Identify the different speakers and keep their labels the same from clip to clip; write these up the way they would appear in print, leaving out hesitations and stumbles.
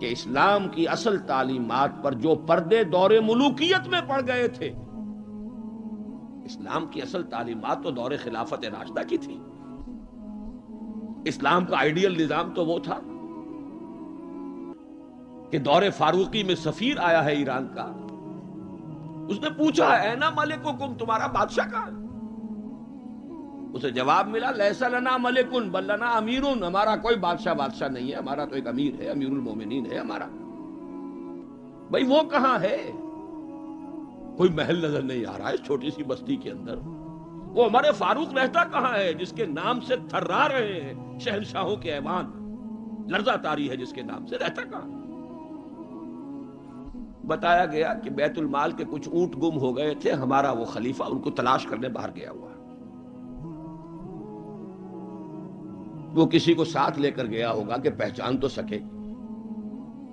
Speaker 1: کہ اسلام کی اصل تعلیمات پر جو پردے دور ملوکیت میں پڑ گئے تھے، اسلام کی اصل تعلیمات تو دور خلافت راشدہ کی تھی. اسلام کا آئیڈیل نظام تو وہ تھا کہ دور فاروقی میں سفیر آیا ہے ایران کا، اس نے پوچھا اینا ملککم، تمہارا بادشاہ کہاں ہے؟ اسے جواب ملا لیس لنا ملکن بل لنا امیرن، ہمارا کوئی بادشاہ نہیں ہے، ہمارا تو ایک امیر ہے، امیر المومنین ہے ہمارا. بھئی وہ کہاں ہے؟ کوئی محل نظر نہیں آ رہا ہے اس چھوٹی سی بستی کے اندر. وہ ہمارے فاروق رہتا کہاں ہے جس کے نام سے تھرا رہے ہیں شہنشاہوں کے ایوان، لرزہ طاری ہے جس کے نام سے، رہتا کہاں؟ بتایا گیا کہ بیت المال کے کچھ اونٹ گم ہو گئے تھے، ہمارا وہ خلیفہ ان کو تلاش کرنے باہر گیا ہوا. وہ کسی کو ساتھ لے کر گیا ہوگا کہ پہچان تو سکے.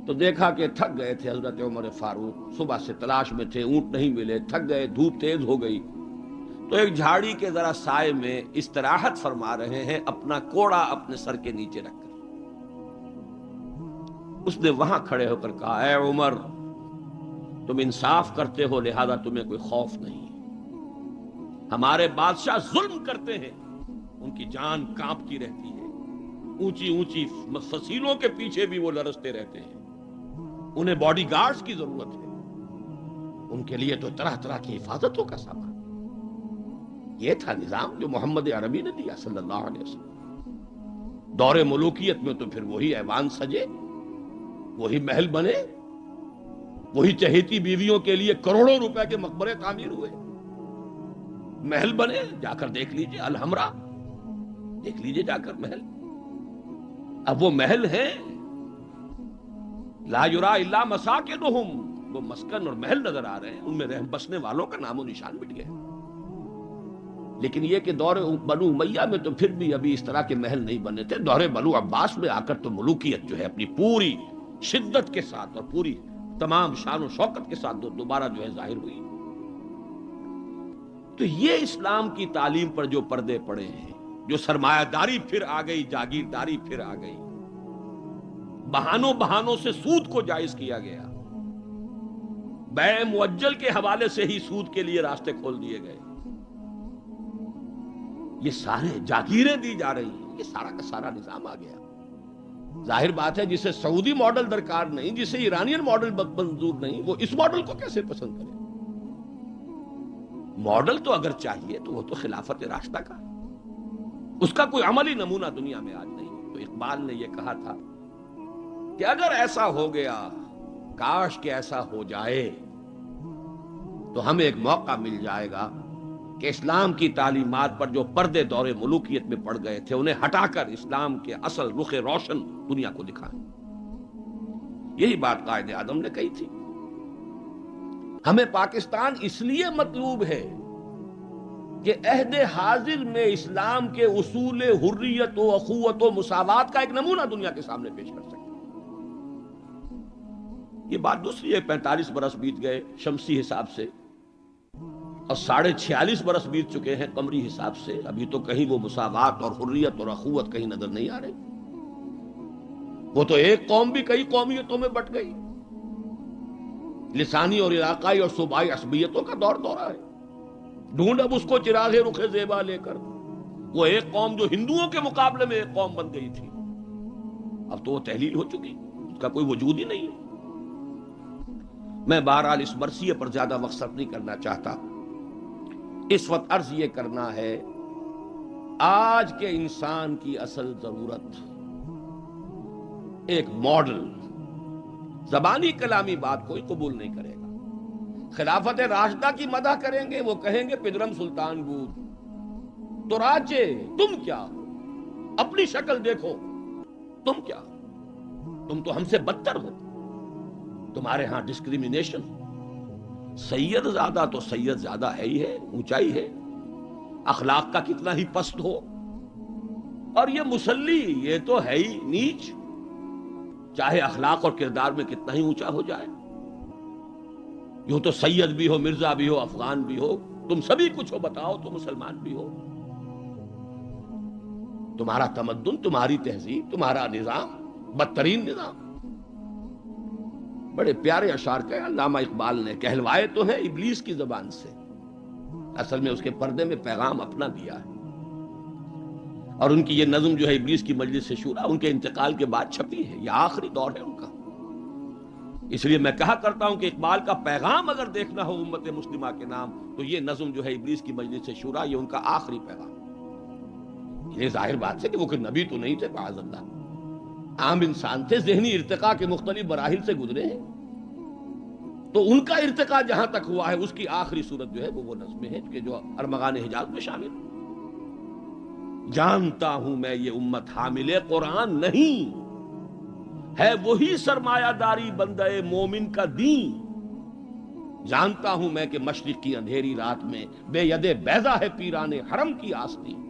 Speaker 1: تو دیکھا کہ تھک گئے تھے حضرت عمر فاروق، صبح سے تلاش میں تھے، اونٹ نہیں ملے، تھک گئے، دھوپ تیز ہو گئی، تو ایک جھاڑی کے ذرا سائے میں استراحت فرما رہے ہیں اپنا کوڑا اپنے سر کے نیچے رکھ کر. اس نے وہاں کھڑے ہو کر کہا اے عمر، تم انصاف کرتے ہو لہذا تمہیں کوئی خوف نہیں. ہمارے بادشاہ ظلم کرتے ہیں، ان کی جان کانپتی رہتی ہے، اونچی اونچی فصیلوں کے پیچھے بھی وہ لرزتے رہتے ہیں، انہیں باڈی گارڈز کی ضرورت ہے، ان کے لیے تو طرح طرح کی حفاظتوں کا سامان. یہ تھا نظام جو محمد عربی نے دیا صلی اللہ علیہ وسلم. دور ملوکیت میں تو پھر وہی ایوان سجے، وہی محل بنے، وہی چہیتی بیویوں کے لیے کروڑوں روپے کے مقبرے تعمیر ہوئے، محل بنے. جا کر دیکھ لیجئے الحمرا، دیکھ لیجئے جا کر محل. اب وہ محل ہیں لا یرا الا مساکنہم، وہ مسکن اور محل نظر آ رہے ہیں، ان میں رہ بسنے والوں کا نام و نشان مٹ گیا. لیکن یہ کہ دور بنو امیہ میں تو پھر بھی ابھی اس طرح کے محل نہیں بنے تھے. دور بنو عباس میں آ کر تو ملوکیت جو ہے اپنی پوری شدت کے ساتھ اور پوری تمام شان و شوکت کے ساتھ دوبارہ جو ہے ظاہر ہوئی. تو یہ اسلام کی تعلیم پر جو پردے پڑے ہیں، جو سرمایہ داری پھر آ گئی، جاگیرداری پھر آ گئی، بہانوں سے سود کو جائز کیا گیا، بیع مؤجل کے حوالے سے ہی سود کے لیے راستے کھول دیے گئے، یہ سارے جاگیریں دی جا رہی ہیں، یہ سارا کا سارا نظام آ گیا. ظاہر بات ہے جسے سعودی ماڈل درکار نہیں، جسے ایرانین ماڈل منظور نہیں، وہ اس ماڈل کو کیسے پسند کرے؟ ماڈل تو اگر چاہیے تو وہ تو خلافت راشدہ کا، اس کا کوئی عملی نمونہ دنیا میں آج نہیں. تو اقبال نے یہ کہا تھا کہ اگر ایسا ہو گیا، کاش کہ ایسا ہو جائے، تو ہمیں ایک موقع مل جائے گا کہ اسلام کی تعلیمات پر جو پردے دور ملوکیت میں پڑ گئے تھے انہیں ہٹا کر اسلام کے اصل رخ روشن دنیا کو دکھائیں. یہی بات قائد اعظم نے کہی تھی. ہمیں پاکستان اس لیے مطلوب ہے کہ عہد حاضر میں اسلام کے اصول حریت و اخوت و مساوات کا ایک نمونہ دنیا کے سامنے پیش کر سکے. یہ بات دوسری ہے، 45 برس بیت گئے شمسی حساب سے اور 46.5 برس بیت چکے ہیں قمری حساب سے، ابھی تو کہیں وہ مساوات اور حریت اور اخوت کہیں نظر نہیں آ رہی. وہ تو ایک قوم بھی کئی قومیتوں میں بٹ گئی، لسانی اور علاقائی اور صوبائی عصبیتوں کا دورہ ہے. ڈھونڈ اب اس کو چراغ رخ زیبا لے کر، وہ ایک قوم جو ہندوؤں کے مقابلے میں ایک قوم بن گئی تھی، اب تو وہ تحلیل ہو چکی، اس کا کوئی وجود ہی نہیں ہے. میں بہرحال اس مرثیے پر زیادہ وقت صرف نہیں کرنا چاہتا. اس وقت عرض یہ کرنا ہے، آج کے انسان کی اصل ضرورت ایک ماڈل. زبانی کلامی بات کوئی قبول نہیں کرے گا. خلافت راشدہ کی مدح کریں گے، وہ کہیں گے پدرم سلطان بود تو راجے، تم کیا ہو؟ اپنی شکل دیکھو، تم کیا ہو؟ تم تو ہم سے بدتر ہو. تمہارے ہاں ڈسکریمنیشن، سید زیادہ تو سید زیادہ ہے ہی ہے، اونچائی ہے، اخلاق کا کتنا ہی پست ہو، اور یہ مسلی یہ تو ہے ہی نیچ، چاہے اخلاق اور کردار میں کتنا ہی اونچا ہو جائے. یوں تو سید بھی ہو، مرزا بھی ہو، افغان بھی ہو، تم سبھی کچھ ہو، بتاؤ تو مسلمان بھی ہو. تمہارا تمدن، تمہاری تہذیب، تمہارا نظام بدترین نظام. بڑے پیارے اشعار کہے علامہ اقبال نے، کہلوائے تو ہیں ابلیس کی زبان سے، اصل میں اس کے پردے میں پیغام اپنا دیا ہے۔ اور ان کی یہ نظم جو ہے ابلیس کی مجلس شورا، ان کے انتقال کے بعد چھپی ہے، یہ آخری دور ہے ان کا۔ اس لیے میں کہا کرتا ہوں کہ اقبال کا پیغام اگر دیکھنا ہو امت مسلمہ کے نام، تو یہ نظم جو ہے ابلیس کی مجلس شورا، یہ ان کا آخری پیغام۔ یہ ظاہر بات ہے کہ وہ کوئی نبی تو نہیں تھے معاذ اللہ، عام انسان تھے، ذہنی ارتقاء کے مختلف مراحل سے گزرے ہیں، تو ان کا ارتقاء جہاں تک ہوا ہے اس کی آخری صورت جو ہے وہ نظمیں ہیں کہ جو ارمغان حجاز میں شامل ہیں۔ جانتا ہوں میں یہ امت حامل قرآن نہیں، ہے وہی سرمایہ داری بندہ مومن کا دین۔ جانتا ہوں میں کہ مشرق کی اندھیری رات میں بے ید بیضا ہے پیران حرم کی آستین۔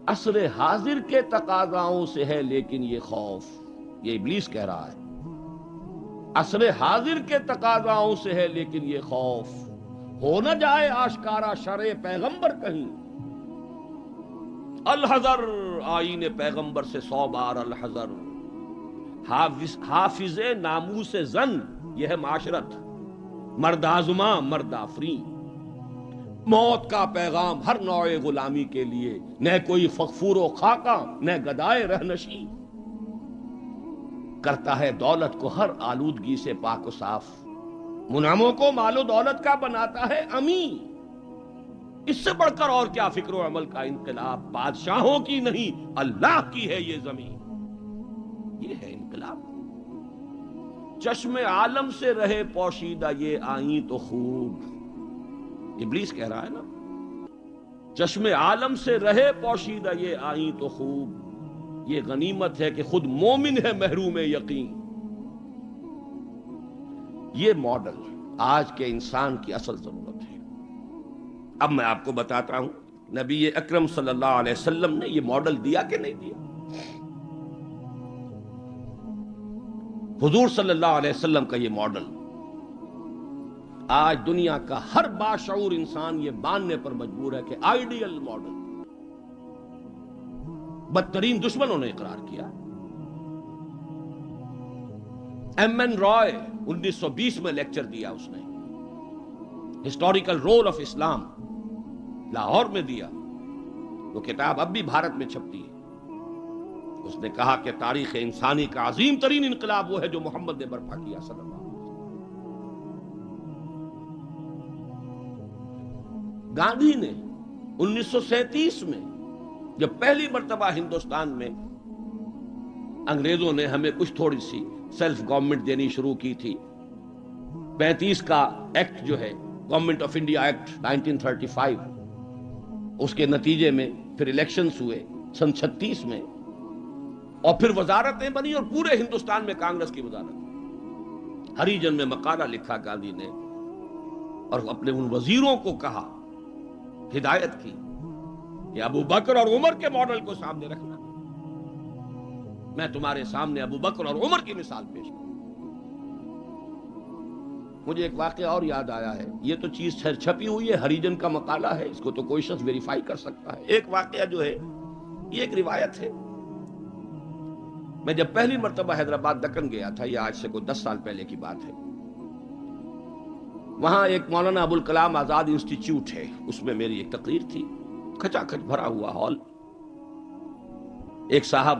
Speaker 1: عصر حاضر کے تقاضاؤں سے ہے لیکن یہ خوف، یہ ابلیس کہہ رہا ہے، عصر حاضر کے تقاضاؤں سے ہے لیکن یہ خوف، ہو نہ جائے آشکارا شرع پیغمبر کہیں۔ الحذر، آئین پیغمبر سے 100 بار الحذر، حافظ ناموس زن، یہ ہے معاشرت، مرد آزماں مرد آفرین۔ موت کا پیغام ہر نوع غلامی کے لیے، نہ کوئی فغفور و خاکہ نہ گدائے رہنشی۔ کرتا ہے دولت کو ہر آلودگی سے پاک و صاف، منعموں کو مال و دولت کا بناتا ہے امین۔ اس سے بڑھ کر اور کیا فکر و عمل کا انقلاب، بادشاہوں کی نہیں اللہ کی ہے یہ زمین۔ یہ ہے انقلاب۔ چشم عالم سے رہے پوشیدہ یہ آئیں تو خوب، ابلیس کہہ رہا ہے نا، چشم عالم سے رہے پوشیدہ یہ آئیں تو خوب، یہ غنیمت ہے کہ خود مومن ہے محروم یقین۔ یہ ماڈل آج کے انسان کی اصل ضرورت ہے۔ اب میں آپ کو بتاتا ہوں نبی اکرم صلی اللہ علیہ وسلم نے یہ ماڈل دیا کہ نہیں دیا۔ حضور صلی اللہ علیہ وسلم کا یہ ماڈل آج دنیا کا ہر باشعور انسان یہ ماننے پر مجبور ہے کہ آئیڈیل ماڈل، بدترین دشمنوں نے اقرار کیا۔ ایم این رائے 1920 میں لیکچر دیا اس نے، ہسٹوریکل رول آف اسلام، لاہور میں دیا، وہ کتاب اب بھی بھارت میں چھپتی ہے۔ اس نے کہا کہ تاریخ انسانی کا عظیم ترین انقلاب وہ ہے جو محمد نے برپا کیا صلی اللہ علیہ وسلم۔ گاندھی نے 1937 میں جب پہلی مرتبہ ہندوستان میں انگریزوں نے ہمیں کچھ تھوڑی سی سیلف گورنمنٹ دینی شروع کی تھی، 35 کا ایکٹ جو ہے گورنمنٹ آف انڈیا ایکٹ 1935، اس کے نتیجے میں پھر الیکشنز ہوئے سن 36 میں، اور پھر وزارتیں بنی اور پورے ہندوستان میں کانگریس کی وزارت۔ ہریجن میں مقالہ لکھا گاندھی نے اور اپنے ان وزیروں کو کہا، ہدایت کی کہ ابو بکر اور عمر کے ماڈل کو سامنے رکھنا۔ میں تمہارے سامنے ابو بکر اور عمر کی مثال پیش کروں۔ مجھے ایک واقعہ اور یاد آیا ہے، یہ تو چیز چھپی ہوئی ہے، ہریجن کا مقالہ ہے، اس کو تو کوئی شخص ویریفائی کر سکتا ہے۔ ایک واقعہ جو ہے یہ ایک روایت ہے۔ میں جب پہلی مرتبہ حیدرآباد دکن گیا تھا، یہ آج سے کوئی 10 سال پہلے کی بات ہے، وہاں ایک مولانا ابوالکلام آزاد انسٹیٹیوٹ ہے، اس میں میری ایک تقریر تھی، کھچا کھچ بھرا ہوا ہال۔ ایک صاحب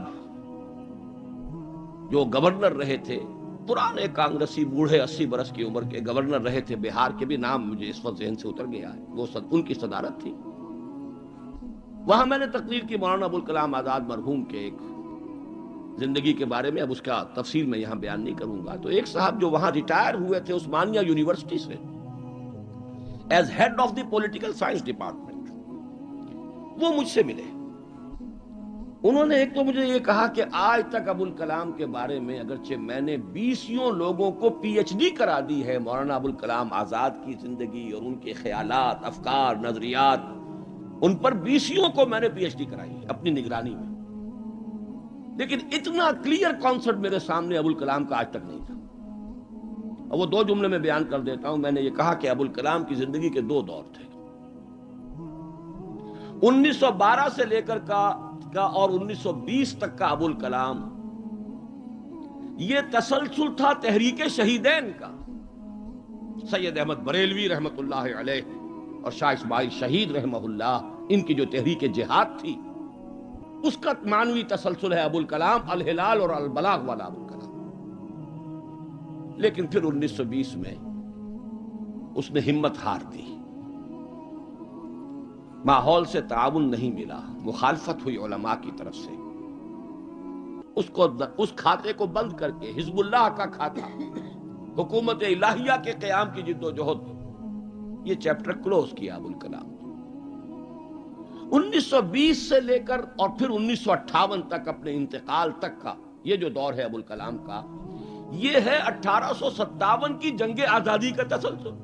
Speaker 1: جو گورنر رہے تھے، پرانے کانگریسی بوڑھے 80 برس کی عمر کے گورنر رہے تھے بہار کے، بھی نام مجھے اس وقت ذہن سے اتر گیا ہے، وہ ان کی صدارت تھی۔ وہاں میں نے تقریر کی مولانا ابوالکلام آزاد مرحوم کے ایک زندگی کے بارے میں، اب اس کا تفصیل میں یہاں بیان نہیں کروں گا۔ تو ایک صاحب جو وہاں ریٹائر ہوئے تھے عثمانیہ یونیورسٹی سے as head of the political science department, وہ مجھ سے ملے۔ انہوں نے ایک تو مجھے یہ کہا کہ آج تک ابوالکلام کے بارے میں اگرچہ میں نے 20 لوگوں کو پی ایچ ڈی کرا دی ہے مولانا ابوالکلام آزاد کی زندگی اور ان کے خیالات، افکار، نظریات، ان پر 20 کو میں نے پی ایچ ڈی کرائی ہے اپنی نگرانی میں، لیکن اتنا کلیئر کانسیپٹ میرے سامنے ابوالکلام کا آج تک نہیں تھا۔ اور وہ 2 جملے میں بیان کر دیتا ہوں۔ میں نے یہ کہا کہ ابوالکلام کی زندگی کے 2 دور تھے، 1912 سے لے کر کا اور 1920 تک کا ابوالکلام، یہ تسلسل تھا تحریک شہیدین کا. سید احمد بریلوی رحمت اللہ علیہ اور شاہ اسماعیل شہید رحمہ اللہ، ان کی جو تحریک جہاد تھی اس کا معنوی تسلسل ہے ابوالکلام الہلال اور البلاغ والا ابوالکلام. لیکن پھر 1920 میں اس نے ہمت ہار دی، ماحول سے تعاون نہیں ملا، مخالفت ہوئی علماء کی طرف سے. اس کھاتے کو بند کر کے حزب اللہ کا کھاتا، حکومت الہیہ کے قیام کی جد و جہد، یہ چیپٹر کلوز کیا ابوالکلام. 1920 سے لے کر اور پھر 1958 تک، اپنے انتقال تک کا یہ جو دور ہے ابوالکلام کا، یہ ہے 1857 کی جنگ آزادی کا تسلسل.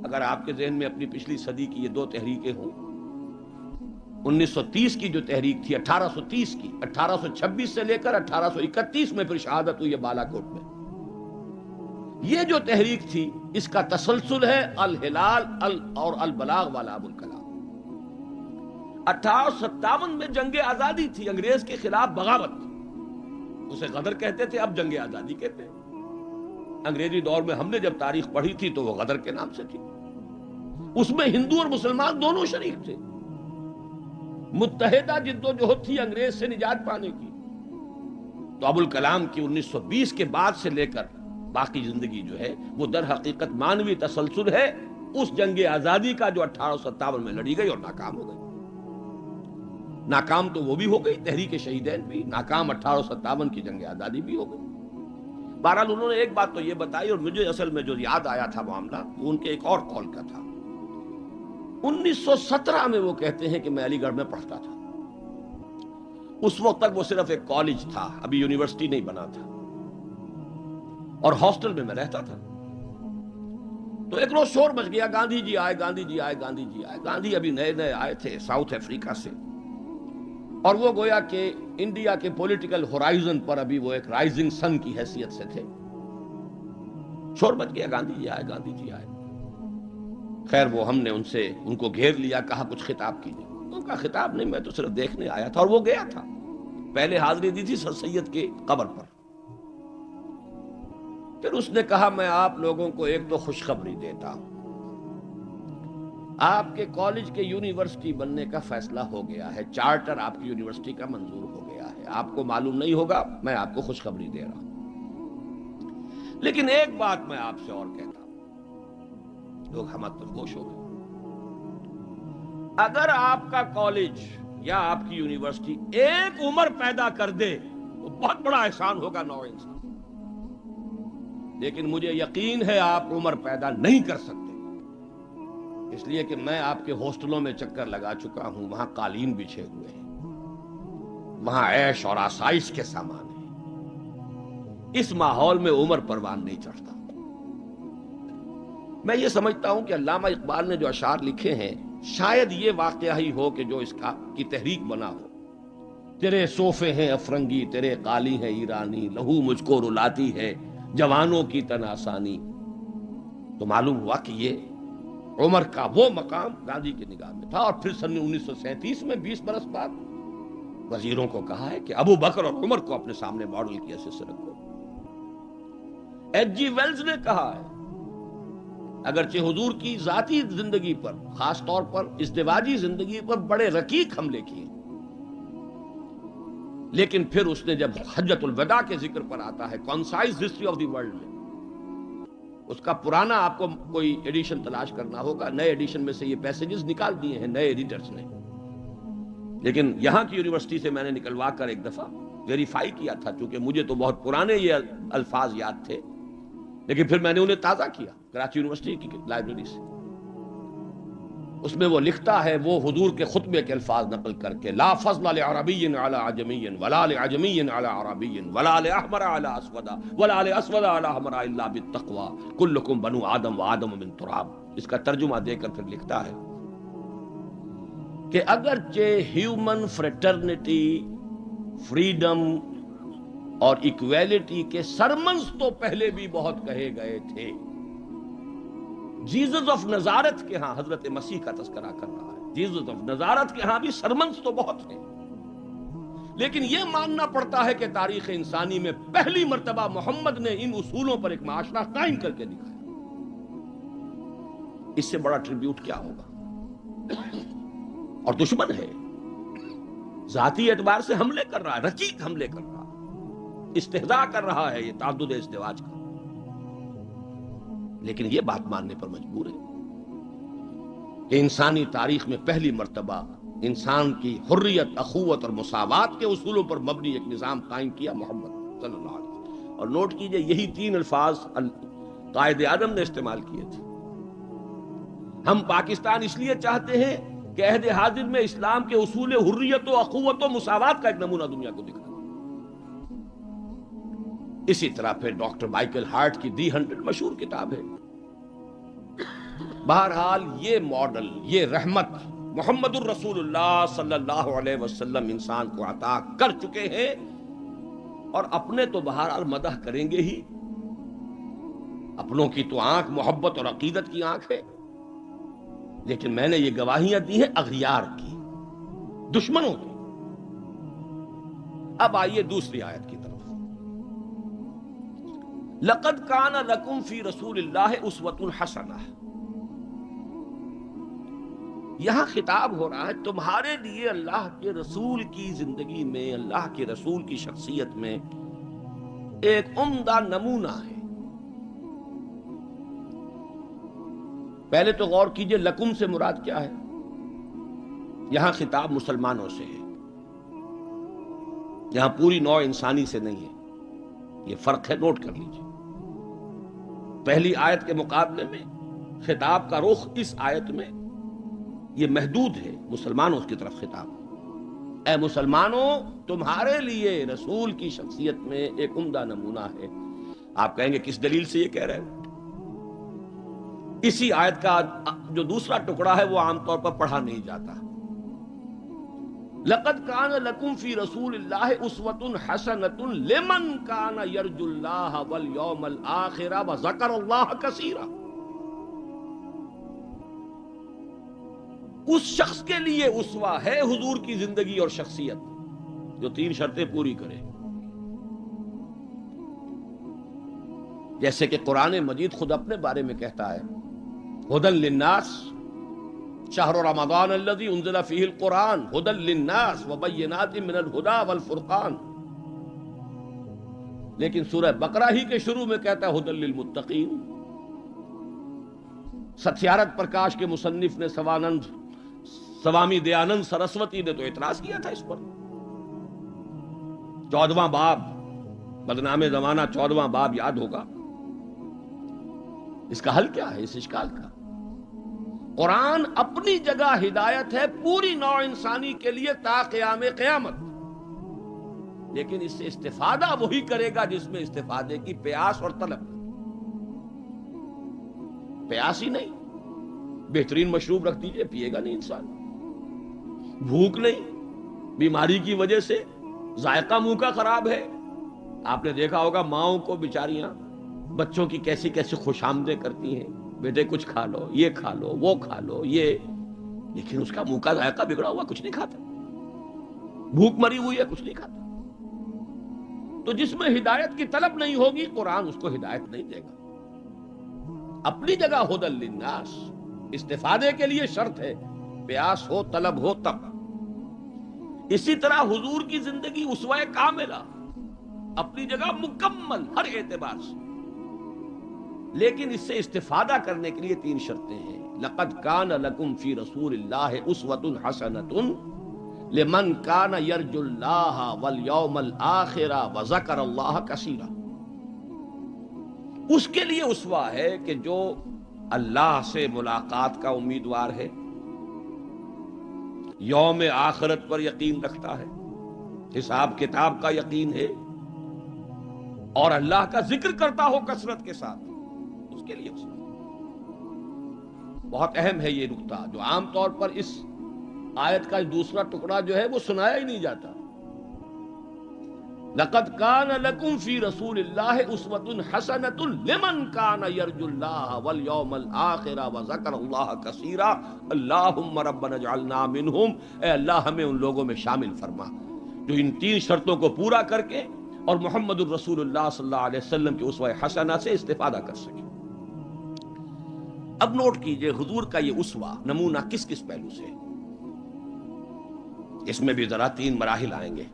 Speaker 1: اگر آپ کے ذہن میں اپنی پچھلی صدی کی یہ دو تحریکیں ہوں، 1930 کی جو تحریک تھی، 1830 کی، 1826 سے لے کر 1831 میں پھر شہادت ہوئی ہے بالا کوٹ میں، یہ جو تحریک تھی اس کا تسلسل ہے الہلال اور البلاغ والا ابوالکلام. 1857 میں جنگ آزادی تھی، انگریز کے خلاف بغاوت، اسے غدر کہتے تھے، اب جنگ آزادی کہتے ہیں. انگریزی دور میں ہم نے جب تاریخ پڑھی تھی تو وہ غدر کے نام سے تھی. اس میں ہندو اور مسلمان دونوں شریک تھے، متحدہ جد و جہد تھی انگریز سے نجات پانے کی. تو ابوالکلام کی 1920 کے بعد سے لے کر باقی زندگی جو ہے وہ در حقیقت مانوی تسلسل ہے اس جنگ آزادی کا جو 1857 میں لڑی گئی اور ناکام ہو گئی. ناکام تو وہ بھی ہو گئی، تحریک شہیدین بھی ناکام، 1857 کی جنگ آزادی بھی ہو گئی. بہرحال انہوں نے ایک بات تو یہ بتائی، اور مجھے اصل میں جو یاد آیا تھا معاملہ وہ ان کے ایک اور قول کا تھا. 1917 میں وہ کہتے ہیں کہ میں علی گڑھ میں پڑھتا تھا. اس وقت تک وہ صرف ایک کالج تھا، ابھی یونیورسٹی نہیں بنا تھا، اور ہاسٹل میں رہتا تھا. تو ایک روز شور مچ گیا، گاندھی جی آئے، گاندھی جی آئے، گاندھی جی آئے. گاندھی ابھی نئے نئے آئے تھے ساؤتھ افریقہ سے، اور وہ گویا کہ انڈیا کے پولیٹیکل ہورائزن پر ابھی وہ ایک رائزنگ سن کی حیثیت سے تھے. شور مچ گیا، گاندھی جی آئے، گاندھی جی آئے. خیر وہ ہم نے ان کو گھیر لیا، کہا کچھ خطاب کیجیے. ان کا خطاب نہیں، میں تو صرف دیکھنے آیا تھا. اور وہ گیا تھا، پہلے حاضری دی تھی سر سید کے قبر پر. پھر اس نے کہا میں آپ لوگوں کو ایک تو خوشخبری دیتا ہوں، آپ کے کالج کے یونیورسٹی بننے کا فیصلہ ہو گیا ہے، چارٹر آپ کی یونیورسٹی کا منظور ہو گیا ہے. آپ کو معلوم نہیں ہوگا، میں آپ کو خوشخبری دے رہا ہوں. لیکن ایک بات میں آپ سے اور کہتا ہوں، لوگ ہم گوش ہو گئے. اگر آپ کا کالج یا آپ کی یونیورسٹی ایک عمر پیدا کر دے تو بہت بڑا احسان ہوگا نو انسان. لیکن مجھے یقین ہے آپ عمر پیدا نہیں کر سکتے، اس لیے کہ میں آپ کے ہاسٹلوں میں چکر لگا چکا ہوں. وہاں قالین بچھے ہوئے ہیں، وہاں عیش اور آسائش کے سامان ہیں. اس ماحول میں عمر پروان نہیں چڑھتا. میں یہ سمجھتا ہوں کہ علامہ اقبال نے جو اشعار لکھے ہیں، شاید یہ واقعہ ہی ہو کہ جو اس کی تحریک بنا ہو. تیرے صوفے ہیں افرنگی، تیرے قالی ہیں ایرانی، لہو مجھ کو رلاتی ہے جوانوں کی تن آسانی. تو معلوم ہوا کہ یہ عمر کا وہ مقام گاندھی کی نگاہ میں تھا. اور پھر سن 1937 میں 20 برس بعد وزیروں کو کہا ہے کہ ابو بکر اور عمر کو اپنے سامنے ماڈل کی حیثیت سے رکھو. ایچ جی ویلز نے کہا ہے، اگرچہ حضور کی ذاتی زندگی پر، خاص طور پر ازدواجی زندگی پر بڑے رقیق حملے کیے، لیکن پھر اس نے جب حجۃ الوداع کے ذکر پر آتا ہے concise history of the world میں، اس کا پرانا آپ کو کوئی ایڈیشن تلاش کرنا ہوگا، نئے ایڈیشن میں سے یہ پیسیجز نکال دیے ہیں نئے ایڈیٹرز نے. لیکن یہاں کی یونیورسٹی سے میں نے نکلوا کر ایک دفعہ ویریفائی کیا تھا، چونکہ مجھے تو بہت پرانے یہ الفاظ یاد تھے، لیکن پھر میں نے انہیں تازہ کیا کراچی یونیورسٹی کی لائبریری سے. اس میں وہ لکھتا ہے، وہ حضور کے خطبے کے الفاظ نقل کر کے، لا فضل لعربی علی عجمی ولا لعجمی علی عربی ولا لاحمر علی اسود ولا لاسود علی احمر الا بالتقوی کلکم بنو آدم وآدم من تراب. اس کا ترجمہ دے کر پھر لکھتا ہے کہ اگرچہ ہیومن فریٹرنیٹی، فریڈم اور ایکویلٹی کے سرمنز تو پہلے بھی بہت کہے گئے تھے، جیزس آف نزارت کے ہاں، حضرت مسیح کا تذکرہ کر رہا ہے، جیزس آف نزارت کے ہاں بھی سرمنز تو بہت ہیں، لیکن یہ ماننا پڑتا ہے کہ تاریخ انسانی میں پہلی مرتبہ محمد نے ان اصولوں پر ایک معاشرہ قائم کر کے دکھایا. اس سے بڑا ٹریبیوٹ کیا ہوگا؟ اور دشمن ہے، ذاتی اعتبار سے حملے کر رہا ہے، رقیق حملے کر رہا ہے، استہزاء کر رہا ہے یہ تعدد ازدواج کا، لیکن یہ بات ماننے پر مجبور ہے کہ انسانی تاریخ میں پہلی مرتبہ انسان کی حریت، اخوت اور مساوات کے اصولوں پر مبنی ایک نظام قائم کیا محمد صلی اللہ علیہ وسلم. اور نوٹ کیجئے یہی 3 الفاظ قائد اعظم نے استعمال کیے تھے. ہم پاکستان اس لیے چاہتے ہیں کہ عہد حاضر میں اسلام کے اصول حریت و اخوت و مساوات کا ایک نمونہ دنیا کو دکھا. اسی طرح پھر ڈاکٹر مائیکل ہارٹ کی دی 100 مشہور کتاب ہے. بہرحال یہ ماڈل، یہ رحمت محمد الرسول اللہ صلی اللہ علیہ وسلم انسان کو عطا کر چکے ہیں، اور اپنے تو بہرحال مدح کریں گے ہی. اپنوں کی تو آنکھ محبت اور عقیدت کی آنکھ ہے، لیکن میں نے یہ گواہیاں دی ہیں اغیار کی، دشمنوں کی. اب آئیے دوسری آیت کی طرف. لقد کان لکم فی رسول اللہ اسوۃ حسنہ. یہاں خطاب ہو رہا ہے تمہارے لیے اللہ کے رسول کی زندگی میں، اللہ کے رسول کی شخصیت میں ایک عمدہ نمونہ ہے. پہلے تو غور کیجئے لکم سے مراد کیا ہے. یہاں خطاب مسلمانوں سے ہے، یہاں پوری نوع انسانی سے نہیں ہے. یہ فرق ہے، نوٹ کر لیجئے. پہلی آیت کے مقابلے میں خطاب کا رخ اس آیت میں یہ محدود ہے، مسلمانوں کی طرف خطاب. اے مسلمانوں، تمہارے لیے رسول کی شخصیت میں ایک عمدہ نمونہ ہے. آپ کہیں گے کس دلیل سے یہ کہہ رہے ہیں؟ اسی آیت کا جو دوسرا ٹکڑا ہے وہ عام طور پر پڑھا نہیں جاتا. لقد کان لکم فی رسول اللہ اسوۃ حسنۃ لمن کان یرجو اللہ والیوم الآخر وذکر اللہ کثیرا. اس شخص کے لیے اسوہ ہے حضور کی زندگی اور شخصیت جو 3 شرطیں پوری کرے. جیسے کہ قرآن مجید خود اپنے بارے میں کہتا ہے ہدی للناس شہر رمضان الذی انزل فیہ القرآن ہدی للناس وبینات من الہدی والفرقان. لیکن سورہ بقرہ ہی کے شروع میں کہتا ہے ہدی للمتقین. ستیارتھ پرکاش کے مصنف نے سوامی دیانند سرسوتی نے تو اعتراض کیا تھا اس پر. 14واں باب، بدنام زمانہ 14واں باب یاد ہوگا. اس کا حل کیا ہے اس اشکال کا؟ قرآن اپنی جگہ ہدایت ہے پوری نوع انسانی کے لیے تا قیام قیامت، لیکن اس سے استفادہ وہی کرے گا جس میں استفادے کی پیاس اور طلب. پیاس ہی نہیں، بہترین مشروب رکھ دیجئے، پیے گا نہیں انسان. بھوک نہیں، بیماری کی وجہ سے ذائقہ منہ کا خراب ہے. آپ نے دیکھا ہوگا ماؤں کو بیچاریاں بچوں کی کیسی کیسی خوش آمدیں کرتی ہیں، بیٹے کچھ کھا لو، یہ کھا لو، وہ کھا لو، یہ، لیکن اس کا منہ کا ذائقہ بگڑا ہوا کچھ نہیں کھاتا. بھوک مری ہوئی ہے کچھ نہیں کھاتا. تو جس میں ہدایت کی طلب نہیں ہوگی قرآن اس کو ہدایت نہیں دے گا. اپنی جگہ ہدی للناس، استفادے کے لیے شرط ہے، پیاس ہو طلب ہو تب. اسی طرح حضور کی زندگی اسوہ کاملہ، اپنی جگہ مکمل ہر اعتبار سے، لیکن اس سے استفادہ کرنے کے لیے 3 شرطیں ہیں. لقد کان لکم فی رسول اللہ اسوۃ حسنۃ لمن کان یرجو اللہ والیوم الآخر وذکر اللہ کثیرا. اس کے لیے اسوہ ہے کہ جو اللہ سے ملاقات کا امیدوار ہے، یوم آخرت پر یقین رکھتا ہے، حساب کتاب کا یقین ہے، اور اللہ کا ذکر کرتا ہو کثرت کے ساتھ، اس کے لیے اسوہ. بہت اہم ہے یہ نقطہ جو عام طور پر اس آیت کا دوسرا ٹکڑا جو ہے وہ سنایا ہی نہیں جاتا. لقد کان لکم فی رسول اللہ اسوۃ حسنۃ لمن کان یرجو اللہ والیوم الآخر وذکر اللہ کثیرا. اللہم ربنا اجعلنا منہم، اے اللہ ہمیں ان لوگوں میں شامل فرما جو ان 3 شرطوں کو پورا کر کے اور محمد الرسول اللہ صلی اللہ علیہ وسلم کے اسوہ حسنہ سے استفادہ کر سکے۔ اب نوٹ کیجئے حضور کا یہ اسوہ نمونہ کس کس پہلو سے ہے۔ اس میں بھی ذرا 3 مراحل آئیں گے۔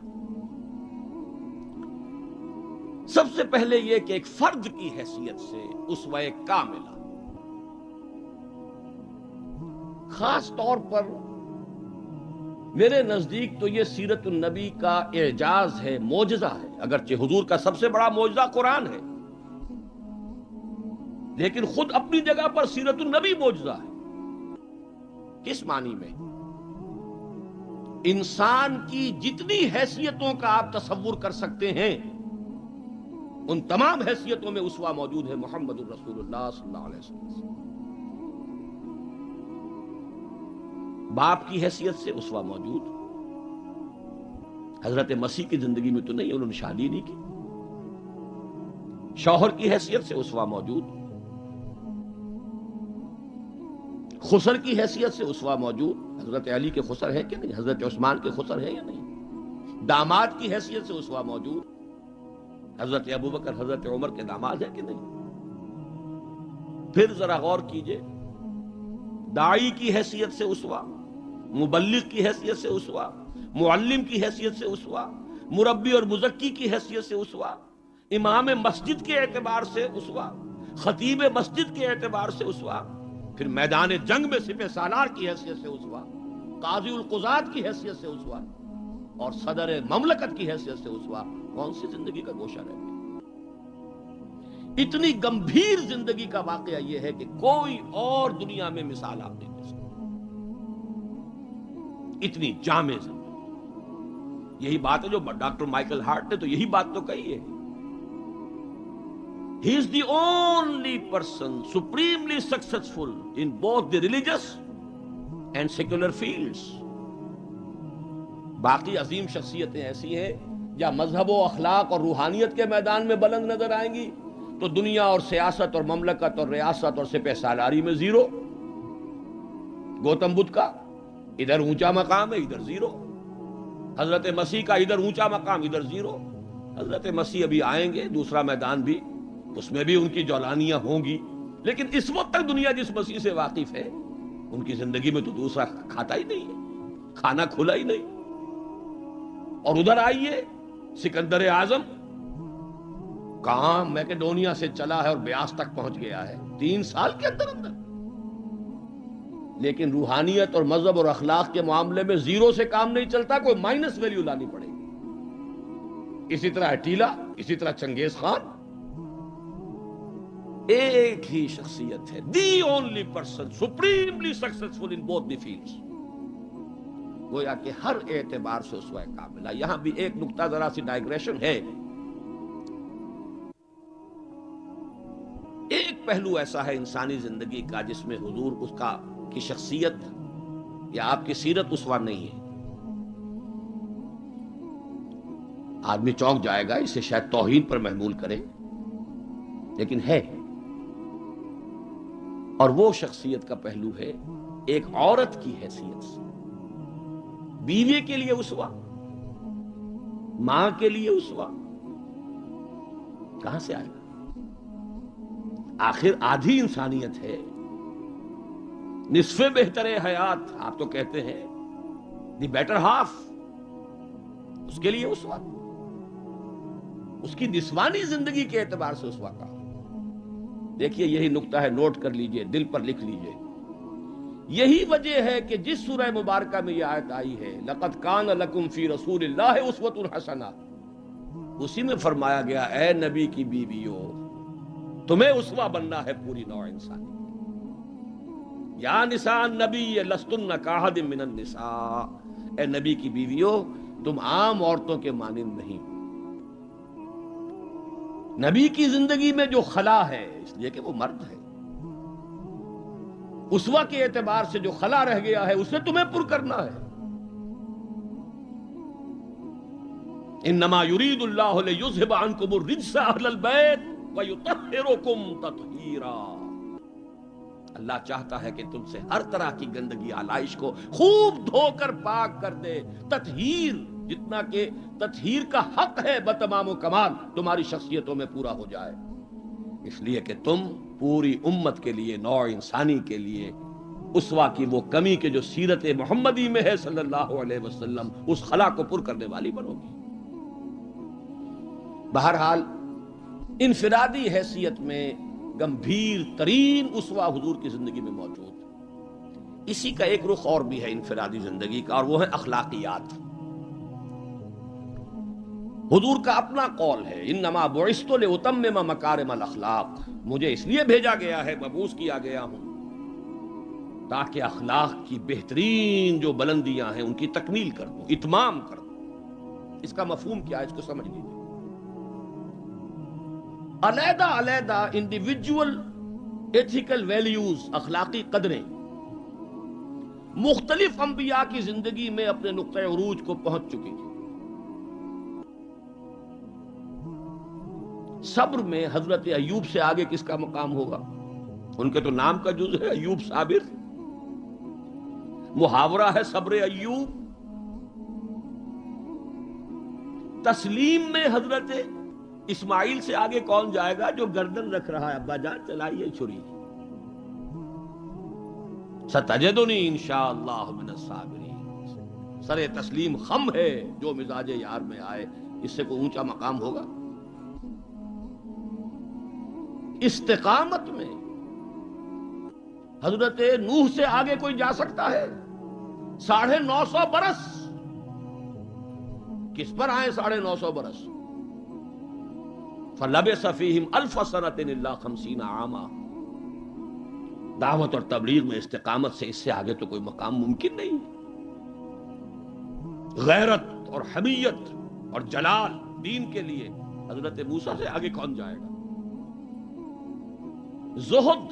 Speaker 1: سب سے پہلے یہ کہ ایک فرد کی حیثیت سے اسوہ کاملہ، خاص طور پر میرے نزدیک تو یہ سیرت النبی کا اعجاز ہے، معجزہ ہے۔ اگرچہ حضور کا سب سے بڑا معجزہ قرآن ہے، لیکن خود اپنی جگہ پر سیرت النبی معجزہ ہے۔ کس معنی میں؟ انسان کی جتنی حیثیتوں کا آپ تصور کر سکتے ہیں ان تمام حیثیتوں میں اسوہ موجود ہے محمد الرسول اللہ صلی اللہ علیہ وسلم۔ باپ کی حیثیت سے اسوہ موجود، حضرت مسیح کی زندگی میں تو نہیں، انہوں نے شادی نہیں کی۔ شوہر کی حیثیت سے اسوہ موجود، خسر کی حیثیت سے اسوہ موجود، حضرت علی کے خسر ہے کہ نہیں، حضرت عثمان کے خسر ہے یا نہیں۔ داماد کی حیثیت سے اسوہ موجود، حضرت ابوبکر حضرت عمر کے داماد ہے کہ نہیں۔ پھر ذرا غور کیجئے، داعی کی حیثیت سے اسوہ، مبلغ کی حیثیت سے اسوہ، معلم کی حیثیت سے اسوہ، مربی اور مزکی کی حیثیت سے اسوہ، امام مسجد کے اعتبار سے اسوہ، خطیب مسجد کے اعتبار سے اسوہ، پھر میدان جنگ میں سپہ سالار کی حیثیت سے اسوہ، قاضی القضات کی حیثیت سے اسوہ، اور صدر مملکت کی حیثیت سے اسوہ۔ کون سی زندگی کا گوشہ رہ گیا؟ اتنی گمبھیر زندگی کا واقعہ یہ ہے کہ کوئی اور دنیا میں مثال آپ نہیں دے سکتے، اتنی جامع زندگی۔ یہی بات ہے جو ڈاکٹر مائیکل ہارٹ نے تو یہی بات تو کہی ہے۔ He is the only person supremely successful in both the religious and secular fields۔ باقی عظیم شخصیتیں ایسی ہیں یا مذہب و اخلاق اور روحانیت کے میدان میں بلند نظر آئیں گی تو دنیا اور سیاست اور مملکت اور ریاست اور سپہ سالاری میں زیرو۔ گوتم بدھ کا ادھر اونچا مقام ہے، ادھر زیرو۔ حضرت مسیح کا ادھر اونچا مقام، ادھر زیرو۔ حضرت مسیح ابھی آئیں گے، دوسرا میدان بھی، اس میں بھی ان کی جولانیاں ہوں گی، لیکن اس وقت تک دنیا جس مسیح سے واقف ہے ان کی زندگی میں تو دوسرا کھاتا ہی نہیں ہے، کھانا کھلا ہی نہیں۔ اور ادھر آئیے، سکندر اعظم کہاں میکڈونیا سے چلا ہے اور بیاس تک پہنچ گیا ہے 3 سال کے اندر اندر، لیکن روحانیت اور مذہب اور اخلاق کے معاملے میں زیرو سے کام نہیں چلتا، کوئی مائنس ویلیو لانی پڑے گی۔ اسی طرح اٹیلا، اسی طرح چنگیز خان۔ ایک ہی شخصیت ہے، the only person supremely successful in both the fields, گویا کہ ہر اعتبار سے اسوہ کاملہ۔ یہاں بھی ایک نقطہ ذرا سی ڈائگریشن ہے۔ ایک پہلو ایسا ہے انسانی زندگی کا جس میں حضور اس کا کی شخصیت یا آپ کی سیرت اسوہ نہیں ہے۔ آدمی چونک جائے گا، اسے شاید توہین پر محمول کرے، لیکن ہے۔ اور وہ شخصیت کا پہلو ہے ایک عورت کی حیثیت سے، بیوی کے لیے اسوہ، ماں کے لیے اسوہ، کہاں سے آئے گا؟ آخر آدھی انسانیت ہے، نصف بہتر حیات آپ تو کہتے ہیں، دی بیٹر ہاف، اس کے لیے اسوہ، اس کی نسوانی زندگی کے اعتبار سے اسوہ کا۔ دیکھیے یہی نقطہ ہے، نوٹ کر لیجئے، دل پر لکھ لیجئے۔ یہی وجہ ہے کہ جس سورہ مبارکہ میں یہ آیت آئی ہے لَقَدْ كَانَ لَكُمْ فِي رَسُولِ اللَّهِ أُسْوَةٌ حَسَنَةٌ، اسی میں فرمایا گیا اے نبی کی بیویوں تمہیں اسوہ بننا ہے پوری نوع انسانی۔ یا نساء النبی لستن کاحد من النساء، اے نبی کی بیویوں تم عام عورتوں کے مانند نہیں۔ نبی کی زندگی میں جو خلا ہے، اس لیے کہ وہ مرد ہے، اسوہ کے اعتبار سے جو خلا رہ گیا ہے اسے تمہیں پر کرنا ہے۔ انما یرید اللہ لیذھب عنکم الرجس اہل البیت ویطہرکم تطہیرا، اللہ چاہتا ہے کہ تم سے ہر طرح کی گندگی آلائش کو خوب دھو کر پاک کر دے، تطہیر جتنا کہ تطہیر کا حق ہے بتمام و کمال تمہاری شخصیتوں میں پورا ہو جائے، اس لیے کہ تم پوری امت کے لیے، نوع انسانی کے لیے اسوہ کی وہ کمی کہ جو سیرت محمدی میں ہے صلی اللہ علیہ وسلم، اس خلا کو پر کرنے والی بنو گی۔ بہرحال انفرادی حیثیت میں گمبھیر ترین اسوہ حضور کی زندگی میں موجود، اسی کا ایک رخ اور بھی ہے انفرادی زندگی کا، اور وہ ہے اخلاقیات۔ حضور کا اپنا قول ہے، انما بعثت لاتمم مکارم الاخلاق، مجھے اس لیے بھیجا گیا ہے، مبعوث کیا گیا ہوں تاکہ اخلاق کی بہترین جو بلندیاں ہیں ان کی تکمیل کر دوں، اتمام کر دوں۔ اس کا مفہوم کیا ہے، اس کو سمجھ لیجیے۔ علیحدہ علیحدہ انڈیویجول ایتھیکل ویلیوز، اخلاقی قدریں مختلف انبیاء کی زندگی میں اپنے نقطۂ عروج کو پہنچ چکی تھی۔ صبر میں حضرت ایوب سے آگے کس کا مقام ہوگا؟ ان کے تو نام کا جز ہے ایوب صابر، محاورہ ہے صبر ایوب۔ تسلیم میں حضرت اسماعیل سے آگے کون جائے گا؟ جو گردن رکھ رہا ہے، ابا جان چلائیے چھری، ستجدنی انشاءاللہ من الصابرین۔ سر تسلیم خم ہے جو مزاج یار میں آئے، اس سے کوئی اونچا مقام ہوگا؟ استقامت میں حضرت نوح سے آگے کوئی جا سکتا ہے؟ 950 برس کس پر آئے؟ 950 برس، فَلَبِثَ فِيهِمْ أَلْفَ سَنَةٍ إِلَّا 50 عَامًا۔ دعوت اور تبلیغ میں استقامت سے اس سے آگے تو کوئی مقام ممکن نہیں۔ غیرت اور حمیت اور جلال دین کے لیے حضرت موسیٰ سے آگے کون جائے گا؟ زہد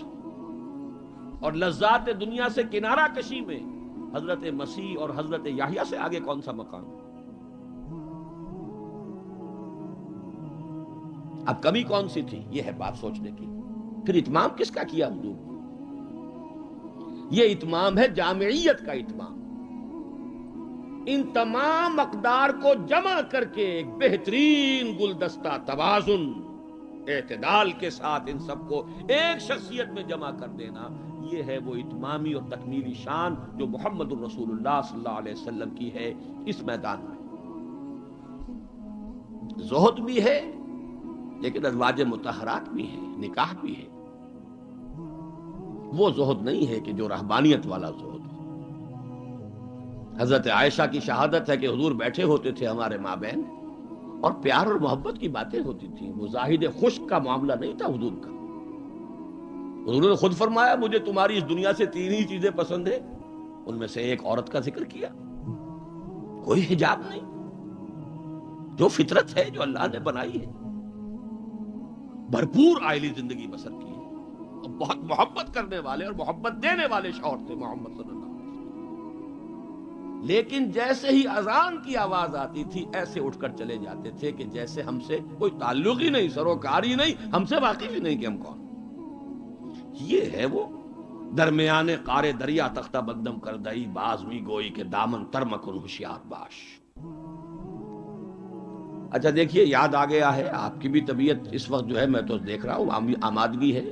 Speaker 1: اور لذات دنیا سے کنارہ کشی میں حضرت مسیح اور حضرت یحییٰ سے آگے کون سا مقام؟ اب کمی کون سی تھی؟ یہ ہے بات سوچنے کی۔ پھر اتمام کس کا کیا حضور؟ یہ اتمام ہے جامعیت کا اتمام، ان تمام اقدار کو جمع کر کے ایک بہترین گلدستہ توازن، اعتدال کے ساتھ ان سب کو ایک شخصیت میں جمع کر دینا، یہ ہے وہ اتمامی اور تکمیلی شان جو محمد الرسول اللہ صلی اللہ علیہ وسلم کی ہے اس میدان میں۔ زہد بھی ہے لیکن ازواج مطہرات بھی ہے، نکاح بھی ہے۔ وہ زہد نہیں ہے کہ جو رہبانیت والا زہد ہو۔ حضرت عائشہ کی شہادت ہے کہ حضور بیٹھے ہوتے تھے ہمارے مابین اور پیار اور محبت کی باتیں ہوتی تھیں، وہ زاہد خشک کا معاملہ نہیں تھا حضور کا۔ حضور نے خود فرمایا مجھے تمہاری اس دنیا سے 3 ہی چیزیں پسند ہیں، ان میں سے ایک عورت کا ذکر کیا، کوئی حجاب نہیں، جو فطرت ہے جو اللہ نے بنائی ہے، بھرپور عائلی زندگی بسر کی ہے، اور بہت محبت کرنے والے اور محبت دینے والے شوہر تھے محمد صلی اللہ علیہ وسلم۔ لیکن جیسے ہی اذان کی آواز آتی تھی ایسے اٹھ کر چلے جاتے تھے کہ جیسے ہم سے کوئی تعلق ہی نہیں، سروکار ہی نہیں، ہم سے واقف ہی نہیں کہ ہم کون۔ یہ ہے وہ درمیان قار دریا تختہ بندم کر دئی، بازمی گوئی کے دامن ترمکن ہوشیار باش۔ اچھا دیکھیے، یاد آ گیا ہے آپ کی بھی طبیعت اس وقت جو ہے، میں تو دیکھ رہا ہوں آمادگی ہے،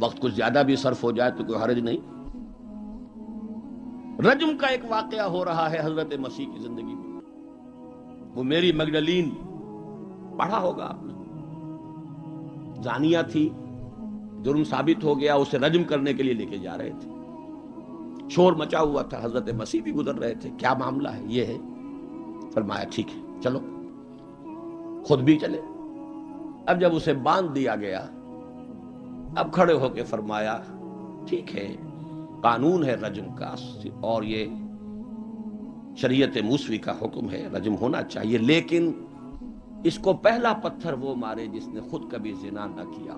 Speaker 1: وقت کچھ زیادہ بھی صرف ہو جائے تو کوئی حرج نہیں۔ رجم کا ایک واقعہ ہو رہا ہے حضرت مسیح کی زندگی میں، وہ میری مگدلین پڑھا ہوگا آپ نے، زانیہ تھی، جرم ثابت ہو گیا، اسے رجم کرنے کے لیے لے کے جا رہے تھے، شور مچا ہوا تھا، حضرت مسیح بھی گزر رہے تھے، کیا معاملہ ہے؟ یہ ہے، فرمایا ٹھیک ہے چلو، خود بھی چلے۔ اب جب اسے باندھ دیا گیا، اب کھڑے ہو کے فرمایا ٹھیک ہے، قانون ہے رجم کا اور یہ شریعت موسوی کا حکم ہے، رجم ہونا چاہیے، لیکن اس کو پہلا پتھر وہ مارے جس نے خود کبھی زنا نہ کیا۔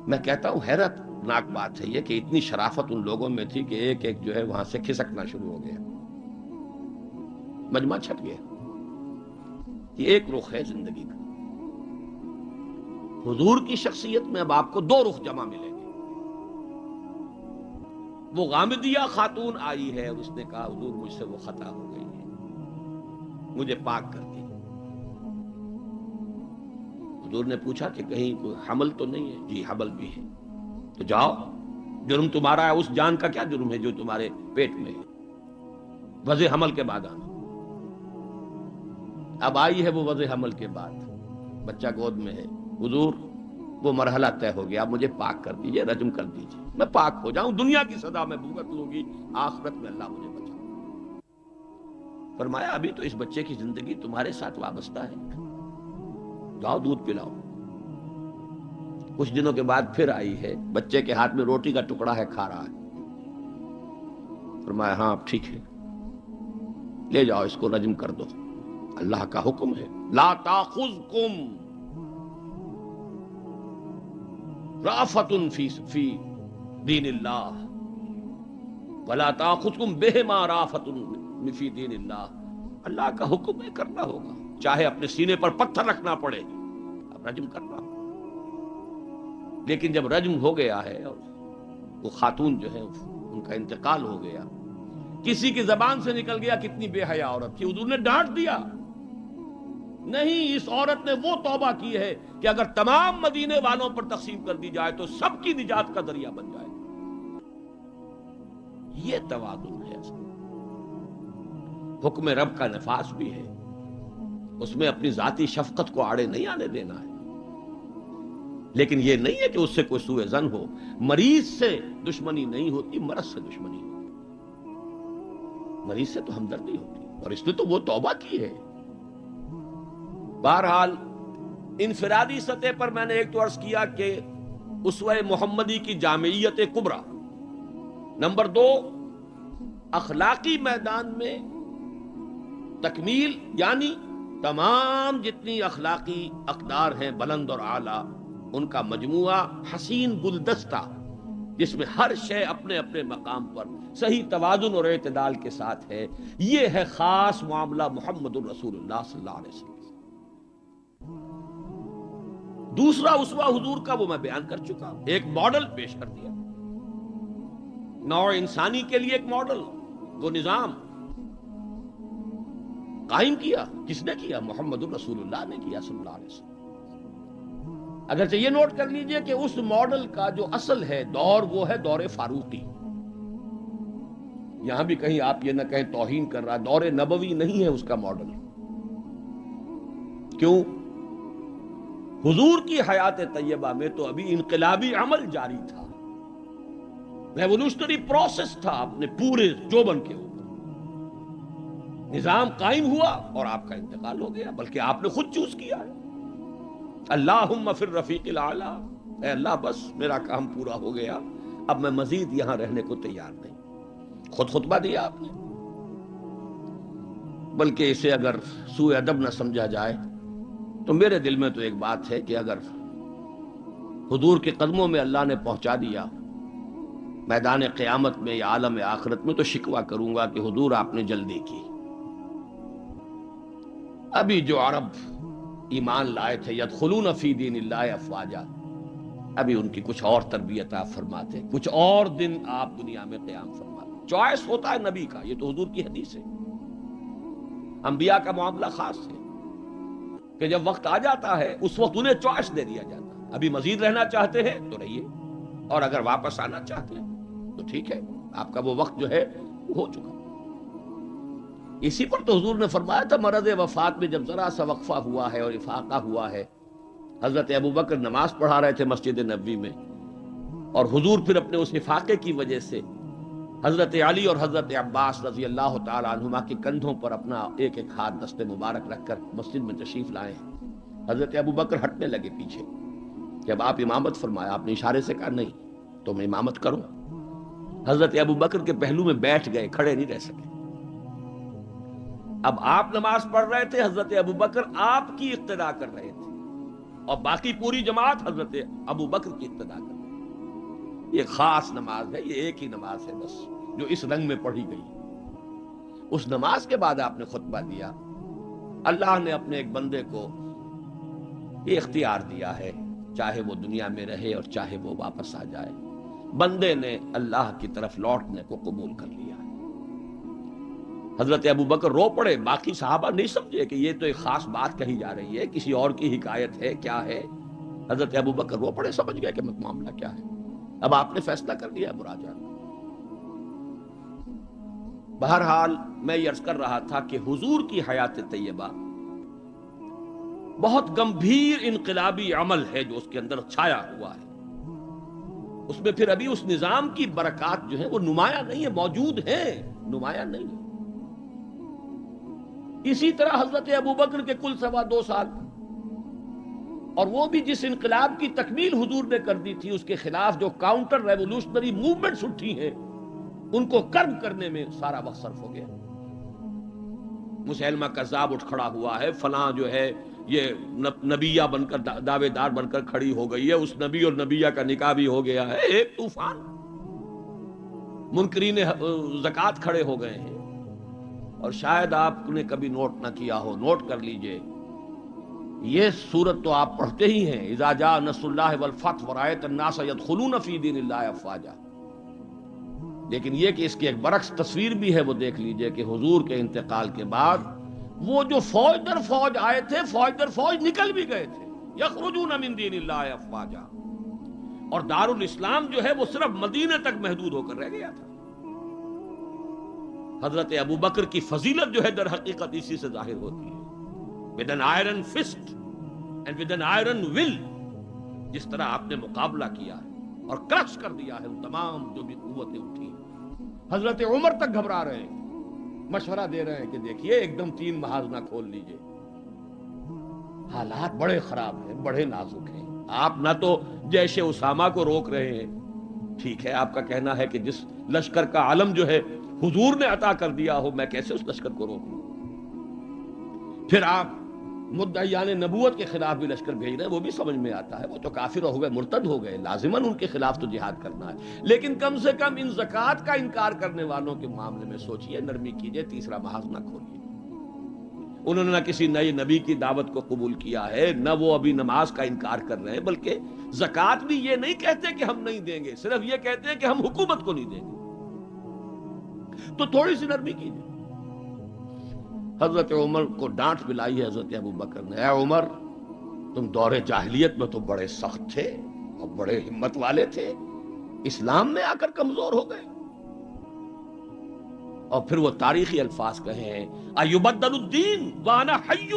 Speaker 1: میں کہتا ہوں حیرت ناک بات ہے یہ کہ اتنی شرافت ان لوگوں میں تھی کہ ایک ایک جو ہے وہاں سے کھسکنا شروع ہو گیا، مجمع چھٹ گیا۔ یہ ایک رخ ہے زندگی کا۔ حضور کی شخصیت میں اب آپ کو 2 رخ جمع ملیں گے۔ وہ غامدیہ خاتون آئی ہے اور اس نے کہا حضور مجھ سے وہ خطا ہو گئی ہے، مجھے پاک کر دی۔ حضور نے پوچھا کہ کہیں کوئی حمل تو نہیں ہے؟ جی حمل بھی ہے۔ تو جاؤ، جرم تمہارا ہے، اس جان کا کیا جرم ہے جو تمہارے پیٹ میں ہے؟ وضع حمل کے بعد آنا۔ اب آئی ہے وہ وضع حمل کے بعد، بچہ گود میں ہے۔ حضور وہ مرحلہ طے ہو گیا، اب مجھے پاک کر دیجئے، رجم کر دیجئے، میں پاک ہو جاؤں، دنیا کی سزا میں بھگت لوں گی، آخرت میں اللہ مجھے بچا۔ فرمایا ابھی تو اس بچے کی زندگی تمہارے ساتھ وابستہ ہے، جاؤ دودھ پلاؤ۔ کچھ دنوں کے بعد پھر آئی ہے، بچے کے ہاتھ میں روٹی کا ٹکڑا ہے، کھا رہا ہے۔ فرمایا ہاں اب ٹھیک ہے، لے جاؤ اس کو رجم کر دو، اللہ کا حکم ہے۔ لا تاخذکم رافت فی دین اللہ ولا تاخذکم بہما رافت فی دین اللہ، اللہ کا حکم ہے، کرنا ہوگا، چاہے اپنے سینے پر پتھر رکھنا پڑے، اب رجم کرنا ہوگا۔ لیکن جب رجم ہو گیا ہے اور وہ خاتون جو ہے ان کا انتقال ہو گیا، کسی کی زبان سے نکل گیا کتنی بے حیا عورت تھی، حضور نے ڈانٹ دیا، نہیں، اس عورت نے وہ توبہ کی ہے کہ اگر تمام مدینے والوں پر تقسیم کر دی جائے تو سب کی نجات کا ذریعہ بن جائے۔ یہ توازن ہے، حکم رب کا نفاذ بھی ہے، اس میں اپنی ذاتی شفقت کو آڑے نہیں آنے دینا ہے، لیکن یہ نہیں ہے کہ اس سے کوئی سوء ظن ہو۔ مریض سے دشمنی نہیں ہوتی، مرض سے دشمنی ہوتی، مریض سے تو ہمدردی ہوتی، اور اس نے تو وہ توبہ کی ہے۔ بہرحال انفرادی سطح پر میں نے ایک تو عرض کیا کہ اسوہ محمدی کی جامعیت کبریٰ، نمبر 2 اخلاقی میدان میں تکمیل، یعنی تمام جتنی اخلاقی اقدار ہیں بلند اور اعلیٰ، ان کا مجموعہ حسین گلدستہ، جس میں ہر شے اپنے اپنے مقام پر صحیح توازن اور اعتدال کے ساتھ ہے، یہ ہے خاص معاملہ محمد الرسول اللہ صلی اللہ علیہ وسلم۔ دوسرا اسوہ حضور کا وہ میں بیان کر چکا، ایک ماڈل پیش کر دیا، نوع انسانی کے لیے ایک ماڈل، وہ نظام قائم کیا، کس نے کیا؟ محمد الرسول اللہ نے کیا صلی اللہ علیہ وسلم۔ اگرچہ یہ نوٹ کر لیجئے کہ اس ماڈل کا جو اصل ہے دور، وہ ہے دور فاروقی، یہاں بھی کہیں آپ یہ نہ کہیں توہین کر رہا، دور نبوی نہیں ہے اس کا ماڈل۔ کیوں؟ حضور کی حیات طیبہ میں تو ابھی انقلابی عمل جاری تھا، ریولوشنری پروسیس تھا اپنے پورے جوبن کے اوپر، نظام قائم ہوا اور آپ کا انتقال ہو گیا، بلکہ آپ نے خود چوز کیا ہے۔ اللہم فی الرفیق الاعلی، اے اللہ بس میرا کام پورا ہو گیا، اب میں مزید یہاں رہنے کو تیار نہیں، خود خطبہ دیا آپ نے۔ بلکہ اسے اگر سوء ادب نہ سمجھا جائے تو میرے دل میں تو ایک بات ہے کہ اگر حضور کے قدموں میں اللہ نے پہنچا دیا میدان قیامت میں یا عالم آخرت میں، تو شکوہ کروں گا کہ حضور آپ نے جلدی کی۔ ابھی جو عرب ایمان لائے تھے یدخلون فی دین اللہ افواجا، ابھی ان کی کچھ اور تربیت آپ فرماتے، کچھ اور دن آپ دنیا میں قیام فرماتے۔ چوائس ہوتا ہے نبی کا، یہ تو حضور کی حدیث ہے۔ انبیاء کا معاملہ خاص ہے کہ جب وقت آ جاتا ہے اس وقت انہیں چوائس دے دیا جاتا ہے، ابھی مزید رہنا چاہتے ہیں تو رہیے، اور اگر واپس آنا چاہتے ہیں تو ٹھیک ہے، آپ کا وہ وقت جو ہے وہ ہو چکا۔ اسی پر تو حضور نے فرمایا تھا مرض وفات میں جب ذرا سا وقفہ ہوا ہے اور افاقہ ہوا ہے، حضرت ابوبکر نماز پڑھا رہے تھے مسجد نبوی میں، اور حضور پھر اپنے اس افاقے کی وجہ سے حضرت علی اور حضرت عباس رضی اللہ تعالی عنہما کے کندھوں پر اپنا ایک ایک ہاتھ دست مبارک رکھ کر مسجد میں تشریف لائے ہیں۔ حضرت ابوبکر ہٹنے لگے پیچھے، جب آپ امامت فرمایا آپ نے اشارے سے کہا نہیں تم امامت کرو، حضرت ابوبکر کے پہلو میں بیٹھ گئے، کھڑے نہیں رہ سکے۔ اب آپ نماز پڑھ رہے تھے، حضرت ابوبکر آپ کی اقتدا کر رہے تھے، اور باقی پوری جماعت حضرت ابوبکر کی اقتدا کر رہی ہے۔ یہ خاص نماز ہے، یہ ایک ہی نماز ہے بس جو اس رنگ میں پڑھی گئی۔ اس نماز کے بعد آپ نے خطبہ دیا۔ اللہ نے اپنے ایک بندے کو یہ اختیار دیا ہے، چاہے وہ دنیا میں رہے اور چاہے وہ واپس آ جائے، بندے نے اللہ کی طرف لوٹنے کو قبول کر لیا. حضرت ابو بکر رو پڑے. باقی صحابہ نہیں سمجھے کہ یہ تو ایک خاص بات کہی جا رہی ہے، کسی اور کی حکایت ہے، کیا ہے. حضرت ابو بکر رو پڑے، سمجھ گئے کہ معاملہ کیا ہے. اب آپ نے فیصلہ کر لیا ہے مراجعہ. بہرحال میں یہ عرض کر رہا تھا کہ حضور کی حیات طیبہ بہت گمبھیر انقلابی عمل ہے جو اس کے اندر چھایا ہوا ہے. اس میں پھر ابھی اس نظام کی برکات جو ہیں وہ نمایاں نہیں ہے، موجود ہیں، نمایاں نہیں ہے. اسی طرح حضرت ابوبکر کے کل 2.25 سال، اور وہ بھی جس انقلاب کی تکمیل حضور نے کر دی تھی، اس کے خلاف جو کاؤنٹر ریولوشنری موومنٹس اٹھی ہیں ان کو کرب کرنے میں سارا وقت صرف ہو گیا. مسیلمہ کذاب اٹھ کھڑا ہوا ہے، فلاں جو ہے یہ نبیہ بن کر دعوے دار بن کر کھڑی ہو گئی ہے، اس نبی اور نبیہ کا نکاح بھی ہو گیا ہے. ایک طوفان. منکرین زکوٰۃ کھڑے ہو گئے ہیں. اور شاید آپ نے کبھی نوٹ نہ کیا ہو، نوٹ کر لیجئے، یہ سورت تو آپ پڑھتے ہی ہیں، اذا جاء نصر اللہ والفتح ورأیت الناس يدخلون فی دین اللہ افواجا. لیکن یہ کہ اس کی ایک برعکس تصویر بھی ہے، وہ دیکھ لیجئے کہ حضور کے انتقال کے بعد وہ جو فوج در فوج آئے تھے، فوج در فوج نکل بھی گئے تھے. یخرجون من دین اللہ افواجا. اور دارالاسلام جو ہے وہ صرف مدینے تک محدود ہو کر رہ گیا تھا. حضرت ابو بکر کی فضیلت جو ہے در حقیقت اسی سے ظاہر ہوتی ہے. with an iron fist and with an iron will، جس طرح آپ نے مقابلہ کیا ہے اور کرش کر دیا ہے ان تمام جو بھی قوتیں اٹھی. حضرت عمر تک گھبرا رہے ہیں، مشورہ دے رہے ہیں کہ دیکھیے ایک دم 3 محاذ نہ کھول لیجئے، حالات بڑے خراب ہیں، بڑے نازک ہیں. آپ نہ تو جیش اسامہ کو روک رہے ہیں، ٹھیک ہے آپ کا کہنا ہے کہ جس لشکر کا علم جو ہے حضور نے عطا کر دیا ہو، میں کیسے اس لشکر کو روکوں. پھر آپ مدعیان نبوت کے خلاف بھی لشکر بھیج رہے ہیں، وہ بھی سمجھ میں آتا ہے، وہ تو کافر ہو گئے، مرتد ہو گئے، لازماً ان کے خلاف تو جہاد کرنا ہے. لیکن کم سے کم ان زکوٰۃ کا انکار کرنے والوں کے معاملے میں سوچئے، نرمی کیجئے، تیسرا محاذ نہ کھولیے. انہوں نے نہ کسی نئے نبی کی دعوت کو قبول کیا ہے، نہ وہ ابھی نماز کا انکار کر رہے ہیں، بلکہ زکوٰۃ بھی یہ نہیں کہتے کہ ہم نہیں دیں گے، صرف یہ کہتے ہیں کہ ہم حکومت کو نہیں دیں گے. تو تھوڑی سی نرمی کیجئے. حضرت عمر کو ڈانٹ ملائی ہے حضرت ابو بکر نے. اے عمر، تم دور جاہلیت میں تو بڑے سخت تھے اور بڑے ہمت والے تھے، اسلام میں آ کر کمزور ہو گئے. اور پھر وہ تاریخی الفاظ کہے ہیں، ایبدل الدین وانا حی،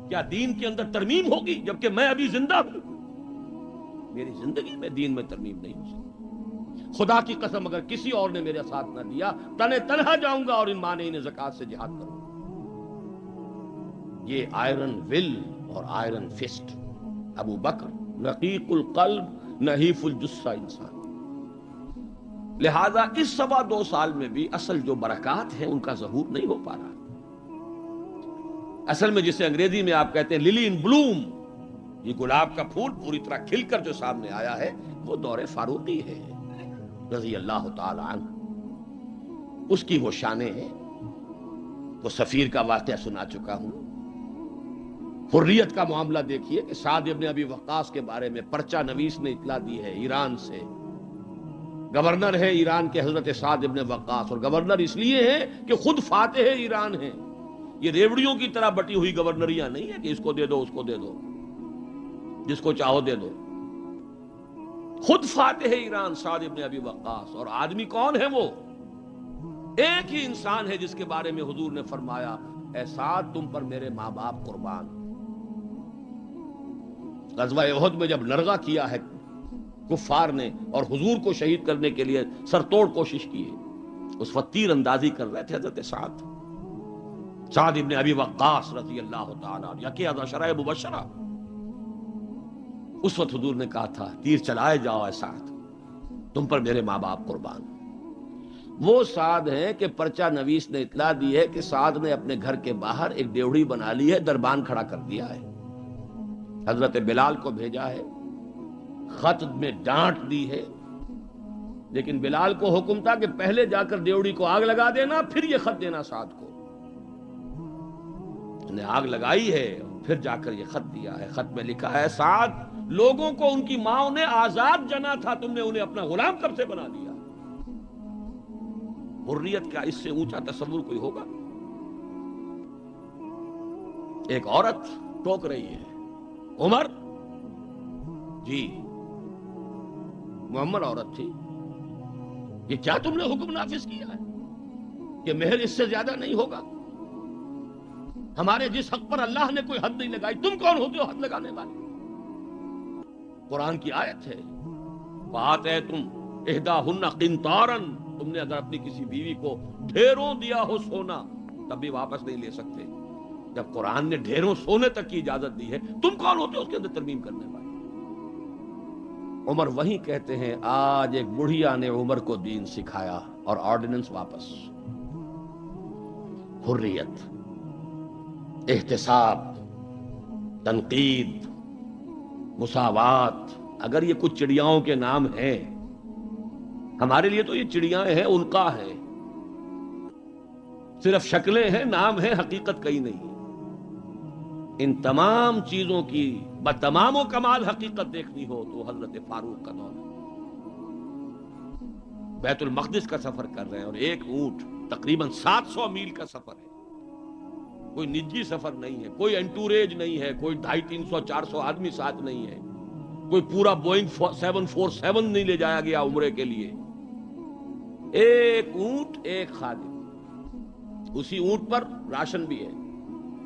Speaker 1: کیا دین کے اندر ترمیم ہوگی جبکہ میں ابھی زندہ ہوں؟ میری زندگی میں دین میں ترمیم نہیں ہو سکتی. خدا کی قسم اگر کسی اور نے میرے ساتھ نہ دیا، تنہا جاؤں گا اور ان مانعین زکوٰۃ سے جہاد کروں گا. یہ آئرن ول اور آئرن فسٹ ابو بکر، رقیق القلب نحیف الجثہ انسان. لہذا اس 2.25 سال میں بھی اصل جو برکات ہیں ان کا ظہور نہیں ہو پا رہا. اصل میں جسے انگریزی میں آپ کہتے ہیں للی ان بلوم، یہ گلاب کا پھول پوری طرح کھل کر جو سامنے آیا ہے، وہ دور فاروقی ہے رضی اللہ تعالی عنہ. اس کی وہ شانیں ہیں. وہ سفیر کا واقعہ سنا چکا ہوں. حریت کا معاملہ دیکھیے کہ سعد ابن ابی وقاص کے بارے میں پرچہ نویس نے اطلاع دی ہے ایران سے. گورنر ہے ایران کے حضرت سعد ابن وقاص، اور گورنر اس لیے ہے کہ خود فاتح ایران ہیں. یہ ریوڑیوں کی طرح بٹی ہوئی گورنریاں نہیں ہیں کہ اس کو دے دو اس کو دے دو، جس کو چاہو دے دو. خود فاتح ایران سعد ابن ابی وقاص. اور آدمی کون ہے وہ؟ ایک ہی انسان ہے جس کے بارے میں حضور نے فرمایا، اے سعد تم پر میرے ماں باپ قربان. غزوہ احد میں جب لرغہ کیا ہے کفار نے اور حضور کو شہید کرنے کے لیے سرتوڑ کوشش کی ہے، اس وقت تیر اندازی کر رہے تھے حضرت سعد ابن ابی وقاص رضی اللہ تعالیٰ عنہ، یکی از عشرہ مبشرہ. اس وقت حضور نے کہا تھا تیر چلائے جاؤ اے سعد، تم پر میرے ماں باپ قربان. وہ سعد ہیں کہ پرچہ نویس نے اطلاع دی ہے کہ سعد نے اپنے گھر کے باہر ایک ڈیوڑی بنا لی ہے، دربان کھڑا کر دیا ہے. حضرت بلال کو بھیجا ہے، خط میں ڈانٹ دی ہے، لیکن بلال کو حکم تھا کہ پہلے جا کر ڈیوڑی کو آگ لگا دینا، پھر یہ خط دینا سعد کو. نے آگ لگائی ہے، پھر جا کر یہ خط دیا ہے. خط میں لکھا ہے سعد، لوگوں کو ان کی ماں نے آزاد جنا تھا، تم نے انہیں اپنا غلام کب سے بنا دیا. حریت کا اس سے اونچا تصور کوئی ہوگا؟ ایک عورت ٹوک رہی ہے، عمر جی محمد عورت تھی، یہ کیا تم نے حکم نافذ کیا ہے کہ مہر اس سے زیادہ نہیں ہوگا؟ ہمارے جس حق پر اللہ نے کوئی حد نہیں لگائی، تم کون ہوتے ہو حد لگانے والے؟ قرآن کی آیت ہے، بات ہے تم احداہن قنطارا، تم نے اگر اپنی کسی بیوی کو ڈھیروں دیا ہو سونا تب بھی واپس نہیں لے سکتے. جب قرآن نے ڈھیروں سونے تک کی اجازت دی ہے، تم کون ہوتے ہو اس کے اندر ترمیم کرنے والے؟ عمر وہیں کہتے ہیں آج ایک بڑھیا نے عمر کو دین سکھایا اور آرڈیننس واپس. حریت، احتساب، تنقید، مساوات، اگر یہ کچھ چڑیاؤں کے نام ہیں، ہمارے لیے تو یہ چڑیاں ہیں، ان کا ہے، صرف شکلیں ہیں، نام ہیں، حقیقت کہیں نہیں. ان تمام چیزوں کی بتمام و کمال حقیقت دیکھنی ہو تو حضرت فاروق کا دور ہے. بیت المقدس کا سفر کر رہے ہیں اور ایک اونٹ تقریباً 700 میل کا سفر ہے، کوئی نجی سفر نہیں ہے، کوئی انٹوریج نہیں ہے، کوئی 250-300-400 آدمی ساتھ نہیں ہے، کوئی پورا بوئنگ 747 نہیں لے جایا گیا عمرے کے لیے. ایک اونٹ، ایک خادم، اسی اونٹ پر راشن بھی ہے،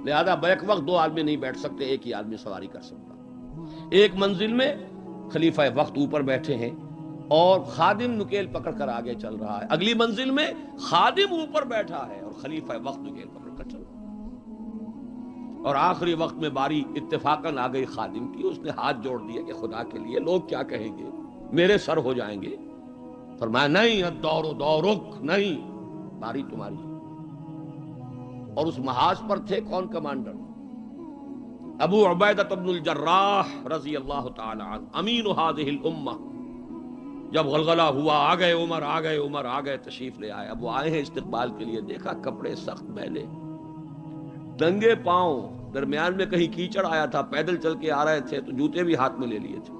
Speaker 1: لہذا بیک وقت 2 آدمی نہیں بیٹھ سکتے، ایک ہی آدمی سواری کر سکتا. ایک منزل میں خلیفہ وقت اوپر بیٹھے ہیں اور خادم نکیل پکڑ کر آگے چل رہا ہے، اگلی منزل میں خادم اوپر بیٹھا ہے اور خلیفہ وقت نکیل پکڑ کر چل رہا ہے. اور آخری وقت میں باری اتفاقاً آ گئی خادم کی، اس نے ہاتھ جوڑ دیا کہ خدا کے لیے لوگ کیا کہیں گے، میرے سر ہو جائیں گے. فرمایا نہیں، الدور دورک، نہیں، باری تمہاری. اور اس محاذ پر تھے کون کمانڈر؟ ابو عبیدہ بن الجراح رضی اللہ تعالی عنہ، امین هذه الامہ. جب غلغلہ ہوا، آ گئے عمر، آ گئے عمر، آ گئے، تشریف لے آئے. اب وہ آئے ہیں استقبال کے لیے، دیکھا کپڑے سخت میلے، ننگے پاؤں، درمیان میں کہیں کیچڑ آیا تھا، پیدل چل کے آ رہے تھے تو جوتے بھی ہاتھ میں لے لیے تھے.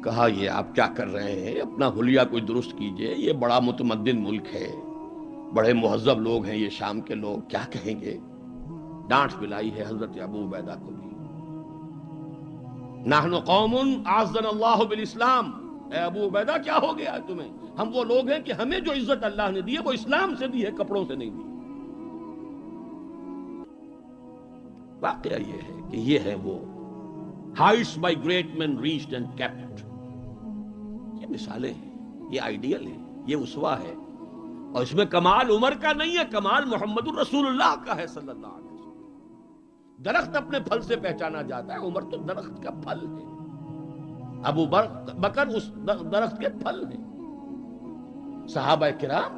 Speaker 1: کہا یہ آپ کیا کر رہے ہیں، اپنا حلیہ کوئی درست کیجئے، یہ بڑا متمدن ملک ہے، بڑے مہذب لوگ ہیں یہ شام کے لوگ، کیا کہیں گے. ڈانٹ پلائی ہے حضرت ابو عبیدہ کو بھی. نحن قوم اعزنا اللہ بالاسلام، اے ابو عبیدہ کیا ہو گیا تمہیں، ہم وہ لوگ ہیں کہ ہمیں جو عزت اللہ نے دی ہے وہ اسلام سے دی ہے، کپڑوں سے نہیں دی. واقعہ یہ ہے کہ یہ ہے وہ heights by great men reached and kept. یہ مثالیں ہیں، یہ آئیڈیل ہے، یہ اسوہ ہے، اور اس میں کمال عمر کا نہیں ہے، کمال محمد الرسول اللہ کا ہے صلی اللہ علیہ وسلم. درخت اپنے پھل سے پہچانا جاتا ہے، عمر تو درخت کا پھل ہے، ابو بکر اس درخت کے پھل ہیں، صحابہ کرام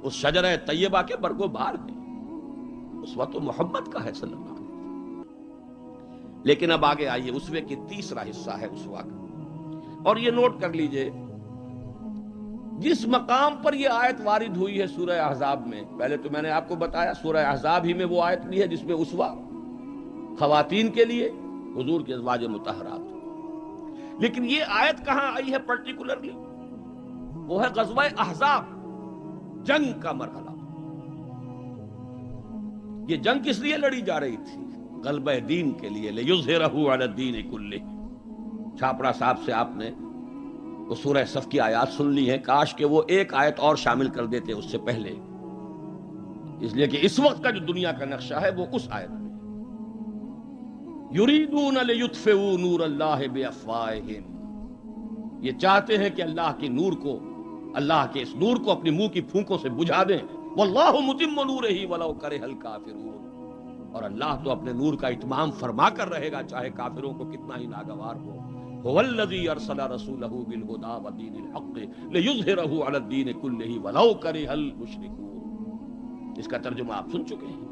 Speaker 1: اس شجرہ طیبہ کے برگ و بار ہیں. اسوہ تو محمد کا ہے صلی اللہ علیہ وسلم. لیکن اب آگے آئیے، اسوے کی تیسرا حصہ ہے اسوہ کا، اور یہ نوٹ کر لیجئے جس مقام پر یہ آیت وارد ہوئی ہے سورہ احزاب میں. پہلے تو میں نے آپ کو بتایا سورہ احزاب ہی میں وہ آیت بھی ہے جس میں اسوہ خواتین کے لیے حضور کے ازواج مطہرات. لیکن یہ آیت کہاں آئی ہے پرٹیکولرلی؟ وہ ہے غزوہ احزاب، جنگ کا مرحلہ. یہ جنگ کس لیے لڑی جا رہی تھی؟ غلبہ دین کے لیے، لِیُظْهِرَهُ عَلَى الدِّینِ كُلِّهِ. چھاپڑا صاحب سے آپ نے وہ سورہ صف کی آیات سن لی ہیں، کاش کہ وہ ایک آیت اور شامل کر دیتے اس سے پہلے، اس لیے کہ اس وقت کا جو دنیا کا نقشہ ہے وہ اس آیت میں. یریدون لیطفئوا نور اللہ بافواہہم، یہ چاہتے ہیں کہ اللہ کے نور کو، اللہ کے اس نور کو اپنی منہ کی پھونکوں سے بجھا دیں. واللہ متم نورہ ولو کرہ الکافرون، اور اللہ تو اپنے نور کا اتمام فرما کر رہے گا چاہے کافروں کو کتنا ہی ناگوار ہو. هو الذی ارسل رسولہ بالہدی ودین الحق لیظہرہ علی الدین کلہ ولو کرہ المشرکون. اس کا ترجمہ آپ سن چکے ہیں.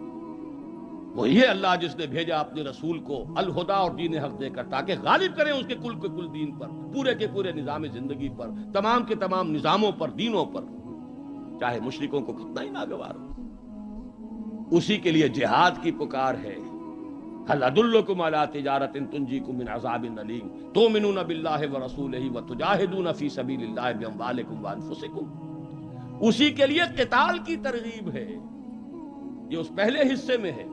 Speaker 1: وہ یہ اللہ جس نے بھیجا اپنے رسول کو الہدا اور دین حق دے کر تاکہ غالب کریں اس کے کل کے کل دین پر، پورے کے پورے نظام زندگی پر، تمام کے تمام نظاموں پر، دینوں پر، چاہے مشرکوں کو کتنا ہی ناگوار ہو. اسی کے لیے جہاد کی پکار ہے. هل ادلکم علی تجارۃ تنجیکم من عذاب الیم تؤمنون باللہ ورسولہ وتجاہدون فی سبیل اللہ باموالکم وانفسکم. اسی کے لیے قتال کی ترغیب ہے. یہ اس پہلے حصے میں ہے.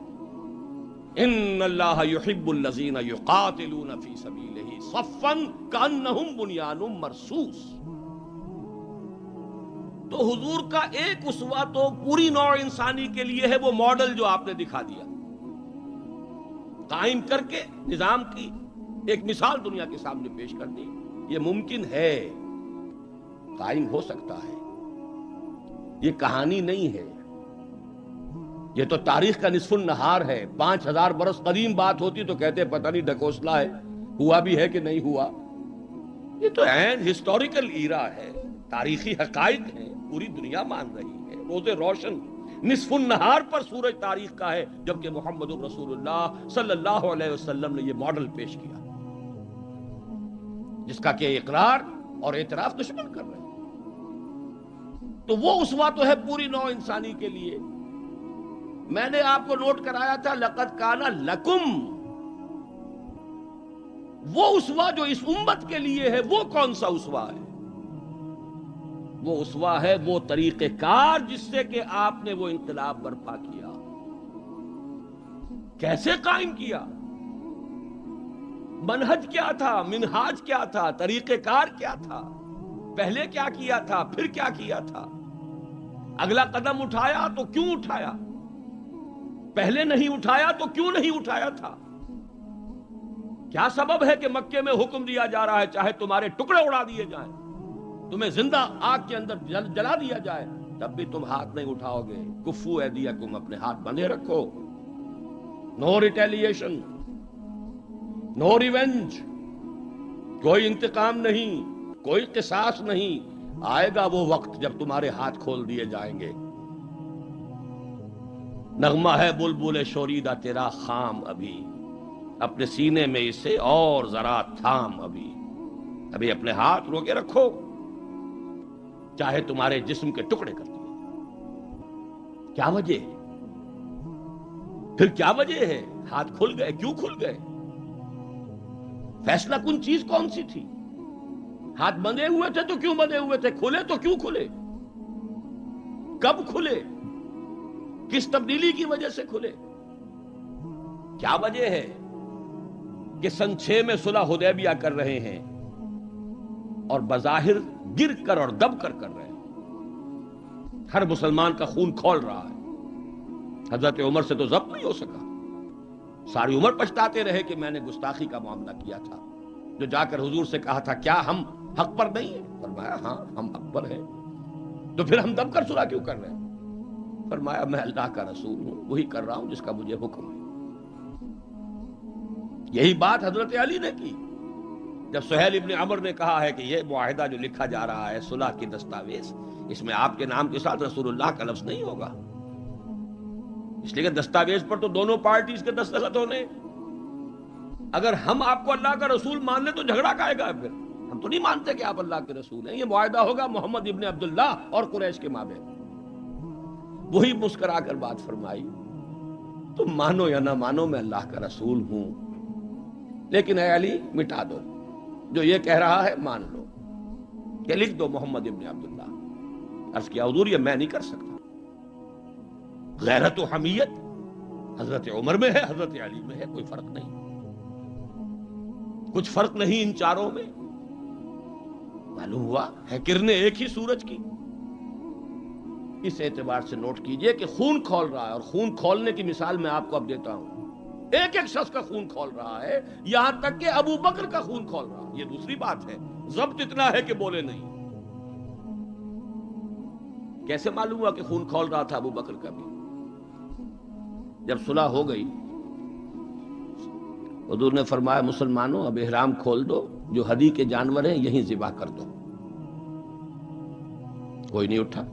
Speaker 1: ان اللہ یحب الذین یقاتلون فی سبیلہ صفا کانہم بنیان مرصوص. تو حضور کا ایک اسوہ تو پوری نوع انسانی کے لیے ہے، وہ ماڈل جو آپ نے دکھا دیا، قائم کر کے نظام کی ایک مثال دنیا کے سامنے پیش کر دی. یہ ممکن ہے، قائم ہو سکتا ہے، یہ کہانی نہیں ہے، یہ تو تاریخ کا نصف النہار ہے. 5000 برس قدیم بات ہوتی تو کہتے پتہ نہیں ڈھکوسلا ہے، ہوا بھی ہے کہ نہیں ہوا. یہ تو عین ہسٹوریکل ایرا ہے، تاریخی حقائق ہیں، پوری دنیا مان رہی ہے. روز روشن نصف النہار پر سورج تاریخ کا ہے، جبکہ محمد رسول اللہ صلی اللہ علیہ وسلم نے یہ ماڈل پیش کیا جس کا کہ اقرار اور اعتراف دشمن کر رہے ہیں. تو وہ اسوہ تو ہے پوری نوع انسانی کے لیے. میں نے آپ کو نوٹ کرایا تھا لقد کان لکم. وہ اسوہ جو اس امت کے لیے ہے وہ کون سا اسوہ ہے؟ وہ اسوہ ہے وہ طریقہ کار جس سے کہ آپ نے وہ انقلاب برپا کیا. کیسے قائم کیا؟ منہج کیا تھا؟ منہاج کیا تھا؟ طریقہ کار کیا تھا؟ پہلے کیا کیا تھا؟ پھر کیا کیا تھا؟ اگلا قدم اٹھایا تو کیوں اٹھایا؟ پہلے نہیں اٹھایا تو کیوں نہیں اٹھایا تھا؟ کیا سبب ہے کہ مکے میں حکم دیا جا رہا ہے چاہے تمہارے ٹکڑے اڑا دیے جائیں، تمہیں زندہ آگ کے اندر جلا دیا جائے، تب بھی تم ہاتھ نہیں اٹھاؤ گے؟ کفو ایدیکم، اپنے ہاتھ بندھے رکھو. نو ریٹیلیشن، نو ریونج، کوئی انتقام نہیں، کوئی قصاص نہیں. آئے گا وہ وقت جب تمہارے ہاتھ کھول دیے جائیں گے. نغمہ ہے بلبل شوریدہ تیرا خام، ابھی اپنے سینے میں اسے اور ذرا تھام. ابھی اپنے ہاتھ روکے رکھو، چاہے تمہارے جسم کے ٹکڑے کر دیے. کیا وجہ ہے؟ پھر کیا وجہ ہے؟ ہاتھ کھل گئے، کیوں کھل گئے؟ فیصلہ کن چیز کون سی تھی؟ ہاتھ بندھے ہوئے تھے تو کیوں بندھے ہوئے تھے؟ کھلے تو کیوں کھلے؟ کب کھلے؟ کس تبدیلی کی وجہ سے کھلے؟ کیا وجہ ہے کہ سن 6 میں صلح حدیبیہ کر رہے ہیں اور بظاہر گر کر اور دب کر رہے ہیں؟ ہر مسلمان کا خون کھول رہا ہے. حضرت عمر سے تو ضبط نہیں ہو سکا. ساری عمر پچھتاتے رہے کہ میں نے گستاخی کا معاملہ کیا تھا. جو جا کر حضور سے کہا تھا کیا ہم حق پر نہیں ہیں؟ فرمایا ہاں ہم حق پر ہیں. تو پھر ہم دب کر صلح کیوں کر رہے ہیں؟ فرمایا میں اللہ کا رسول ہوں، وہی کر رہا ہوں جس کا مجھے حکم ہے. یہی بات حضرت علی نے کی جب سہیل ابن عمر نے کہا ہے کہ یہ معاہدہ جو لکھا جا رہا ہے صلح کی دستاویز، اس میں آپ کے نام کے ساتھ رسول اللہ کا لفظ نہیں ہوگا، اس لیے کہ دستاویز پر تو دونوں پارٹیز کے دستخط ہونے. اگر ہم آپ کو اللہ کا رسول مان لیں تو جھگڑا کائے گا؟ پھر ہم تو نہیں مانتے کہ آپ اللہ کے رسول ہیں. یہ معاہدہ ہوگا محمد ابن عبداللہ اور قریش کے مابین. وہی مسکرا کر بات فرمائی، تم مانو یا نہ مانو میں اللہ کا رسول ہوں، لیکن اے علی مٹا دو جو یہ کہہ رہا ہے، مان لو کہ لکھ دو محمد ابن عبداللہ. عرض کیا حضور یہ میں نہیں کر سکتا. غیرت و حمیت حضرت عمر میں ہے، حضرت علی میں ہے، کوئی فرق نہیں. کچھ فرق نہیں ان چاروں میں. معلوم ہوا ہے کرنے ایک ہی سورج کی. اس اعتبار سے نوٹ کیجئے کہ خون کھول رہا ہے، اور خون کھولنے کی مثال میں آپ کو اب دیتا ہوں. ایک ایک شخص کا خون کھول رہا ہے، یہاں تک کہ ابو بکر کا خون کھول رہا ہے. یہ دوسری بات ہے، ضبط اتنا ہے کہ بولے نہیں. کیسے معلوم ہوا کہ خون کھول رہا تھا ابو بکر کا بھی؟ جب صلح ہو گئی حضور نے فرمایا مسلمانوں اب احرام کھول دو، جو ہدی کے جانور ہیں یہیں ذبح کر دو. کوئی نہیں اٹھا.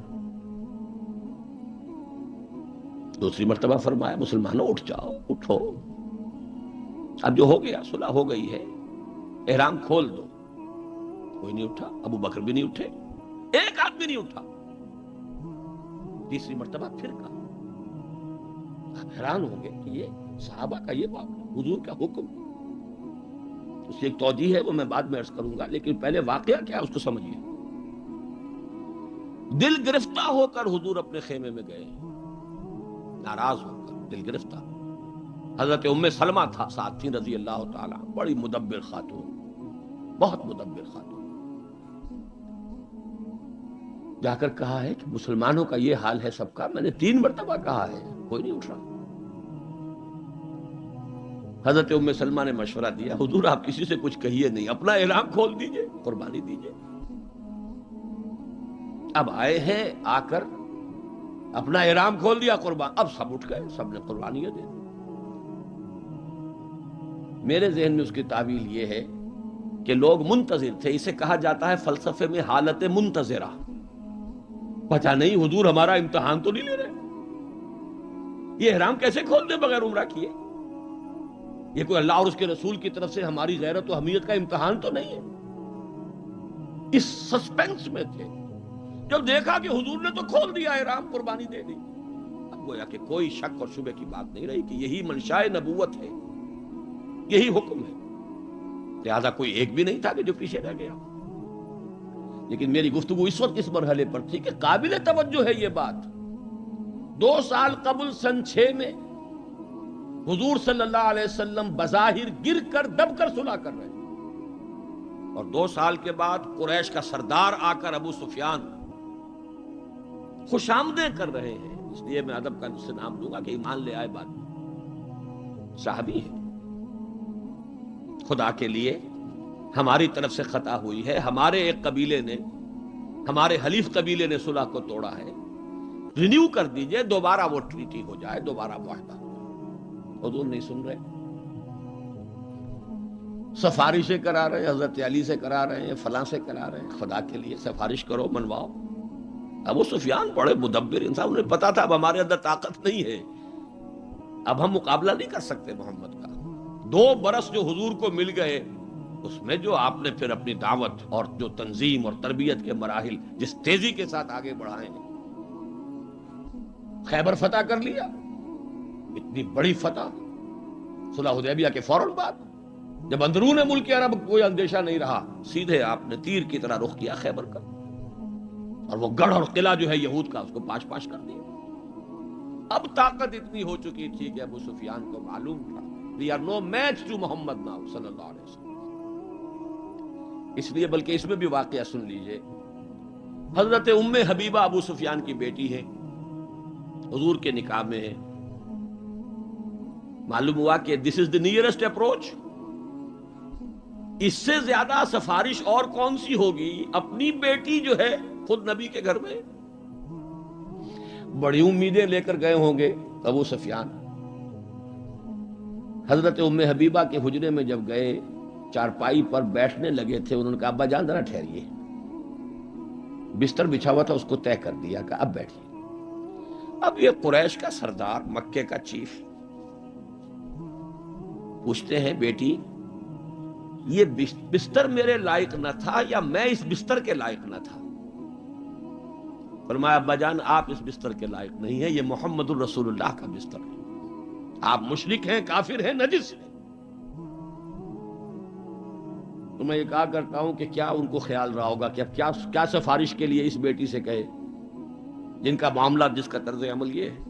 Speaker 1: دوسری مرتبہ فرمایا مسلمانوں اٹھ جاؤ، اٹھو، اب جو ہو گیا صلح ہو گئی ہے، احرام کھول دو. کوئی نہیں اٹھا. ابو بکر بھی نہیں اٹھے، ایک آدمی نہیں اٹھا. تیسری مرتبہ پھر کہا. آپ حیران ہوں گے کہ یہ صحابہ کا یہ حضور کا حکم، اس کی ایک توجیہ ہے وہ میں بعد میں عرض کروں گا، لیکن پہلے واقعہ کیا ہے اس کو سمجھیے۔ دل گرفتہ ہو کر حضور اپنے خیمے میں گئے، ناراض ہو کر، دل گرفتہ۔ حضرت ام سلمہ تھا ساتھ تھی رضی اللہ تعالیٰ، بڑی مدبر خاتون، بہت مدبر خاتون۔ جا کر کہا ہے کہ مسلمانوں کا یہ حال ہے سب کا، میں نے 3 مرتبہ کہا ہے، کوئی نہیں اٹھ رہا۔ حضرت ام سلمہ نے مشورہ دیا، حضور آپ کسی سے کچھ کہیے نہیں، اپنا احرام کھول دیجئے، قربانی دیجئے۔ اب آئے ہیں، آ کر اپنا احرام کھول دیا، قربان، اب سب اٹھ گئے، سب نے قربانیاں دے دی۔ میرے ذہن میں اس کی تعویل یہ ہے کہ لوگ منتظر تھے، اسے کہا جاتا ہے فلسفے میں حالت منتظرہ، پتہ نہیں حضور ہمارا امتحان تو نہیں لے رہے، یہ احرام کیسے کھول دے بغیر عمرہ کیے، یہ کوئی اللہ اور اس کے رسول کی طرف سے ہماری غیرت و حمیت کا امتحان تو نہیں ہے۔ اس سسپینس میں تھے، جب دیکھا کہ حضور نے تو کھول دیا احرام، قربانی دے دی، اب گویا کہ کوئی شک اور شبہ کی بات نہیں رہی کہ یہی منشاء نبوت ہے، یہی حکم ہے، لہذا کوئی ایک بھی نہیں تھا کہ جو پیچھے رہ گیا۔ لیکن میری گفتگو اس وقت اس مرحلے پر تھی کہ قابل توجہ ہے یہ بات، 2 سال قبل سن 6 میں حضور صلی اللہ علیہ وسلم بظاہر گر کر دب کر صلح کر رہے ہیں، اور 2 سال کے بعد قریش کا سردار آ کر ابو سفیان خوش آمدیں کر رہے ہیں، اس لیے میں ادب کا اس سے نام دوں گا کہ ایمان لے آئے بعد میں، صحابی ہے، خدا کے لیے ہماری طرف سے خطا ہوئی ہے، ہمارے ایک قبیلے نے، ہمارے حلیف قبیلے نے صلح کو توڑا ہے، رینیو کر دیجئے، دوبارہ وہ ٹریٹی ہو جائے، دوبارہ معاہدہ ہو جائے۔ حضور نہیں سن رہے، سفارشیں کرا رہے ہیں، حضرت علی سے کرا رہے ہیں، فلاں سے کرا رہے ہیں، خدا کے لیے سفارش کرو، منواؤ۔ ابو سفیان بڑے مدبر انسان، انہیں پتا تھا اب ہمارے اندر طاقت نہیں ہے، اب ہم مقابلہ نہیں کر سکتے محمد کا۔ 2 برس جو حضور کو مل گئے، اس میں جو آپ نے پھر اپنی دعوت اور جو تنظیم اور تربیت کے مراحل جس تیزی کے ساتھ آگے بڑھائے ہیں، خیبر فتح کر لیا، اتنی بڑی فتح، صلح حدیبیہ کے فوراً بعد، جب اندرون ملک عرب کوئی اندیشہ نہیں رہا، سیدھے آپ نے تیر کی طرح رخ کیا خیبر کا، اور وہ گڑھ اور قلعہ جو ہے یہود کا، اس کو پاش پاش کر دیا۔ اب طاقت اتنی ہو چکی تھی کہ ابو سفیان کو معلوم تھا we are no match to Muhammad now صلی اللہ علیہ وسلم۔ اس لیے بلکہ اس میں بھی واقعہ سن لیجئے، حضرت ام حبیبہ ابو سفیان کی بیٹی ہے، حضور کے نکاح میں ہے، معلوم ہوا کہ this is the nearest approach، اس سے زیادہ سفارش اور کون سی ہوگی، اپنی بیٹی جو ہے خود نبی کے گھر میں، بڑی امیدیں لے کر گئے ہوں گے ابو سفیان۔ حضرت ام حبیبہ کے حجرے میں جب گئے، چارپائی پر بیٹھنے لگے تھے، انہوں نے کہا ابا جان ذرا ٹھہریے، بستر بچھا ہوا تھا اس کو طے کر دیا، کہا اب بیٹھیے۔ اب یہ قریش کا سردار، مکے کا چیف، پوچھتے ہیں بیٹی یہ بستر میرے لائق نہ تھا یا میں اس بستر کے لائق نہ تھا؟ فرمایا ابا جان آپ اس بستر کے لائق نہیں ہیں، یہ محمد الرسول اللہ کا بستر ہے، آپ مشرک ہیں، کافر ہیں، نجس ہیں۔ تو میں یہ کہا کرتا ہوں کہ کیا ان کو خیال رہا ہوگا کہ اب کیا سفارش کے لیے اس بیٹی سے کہے جن کا معاملہ، جس کا طرز عمل یہ ہے۔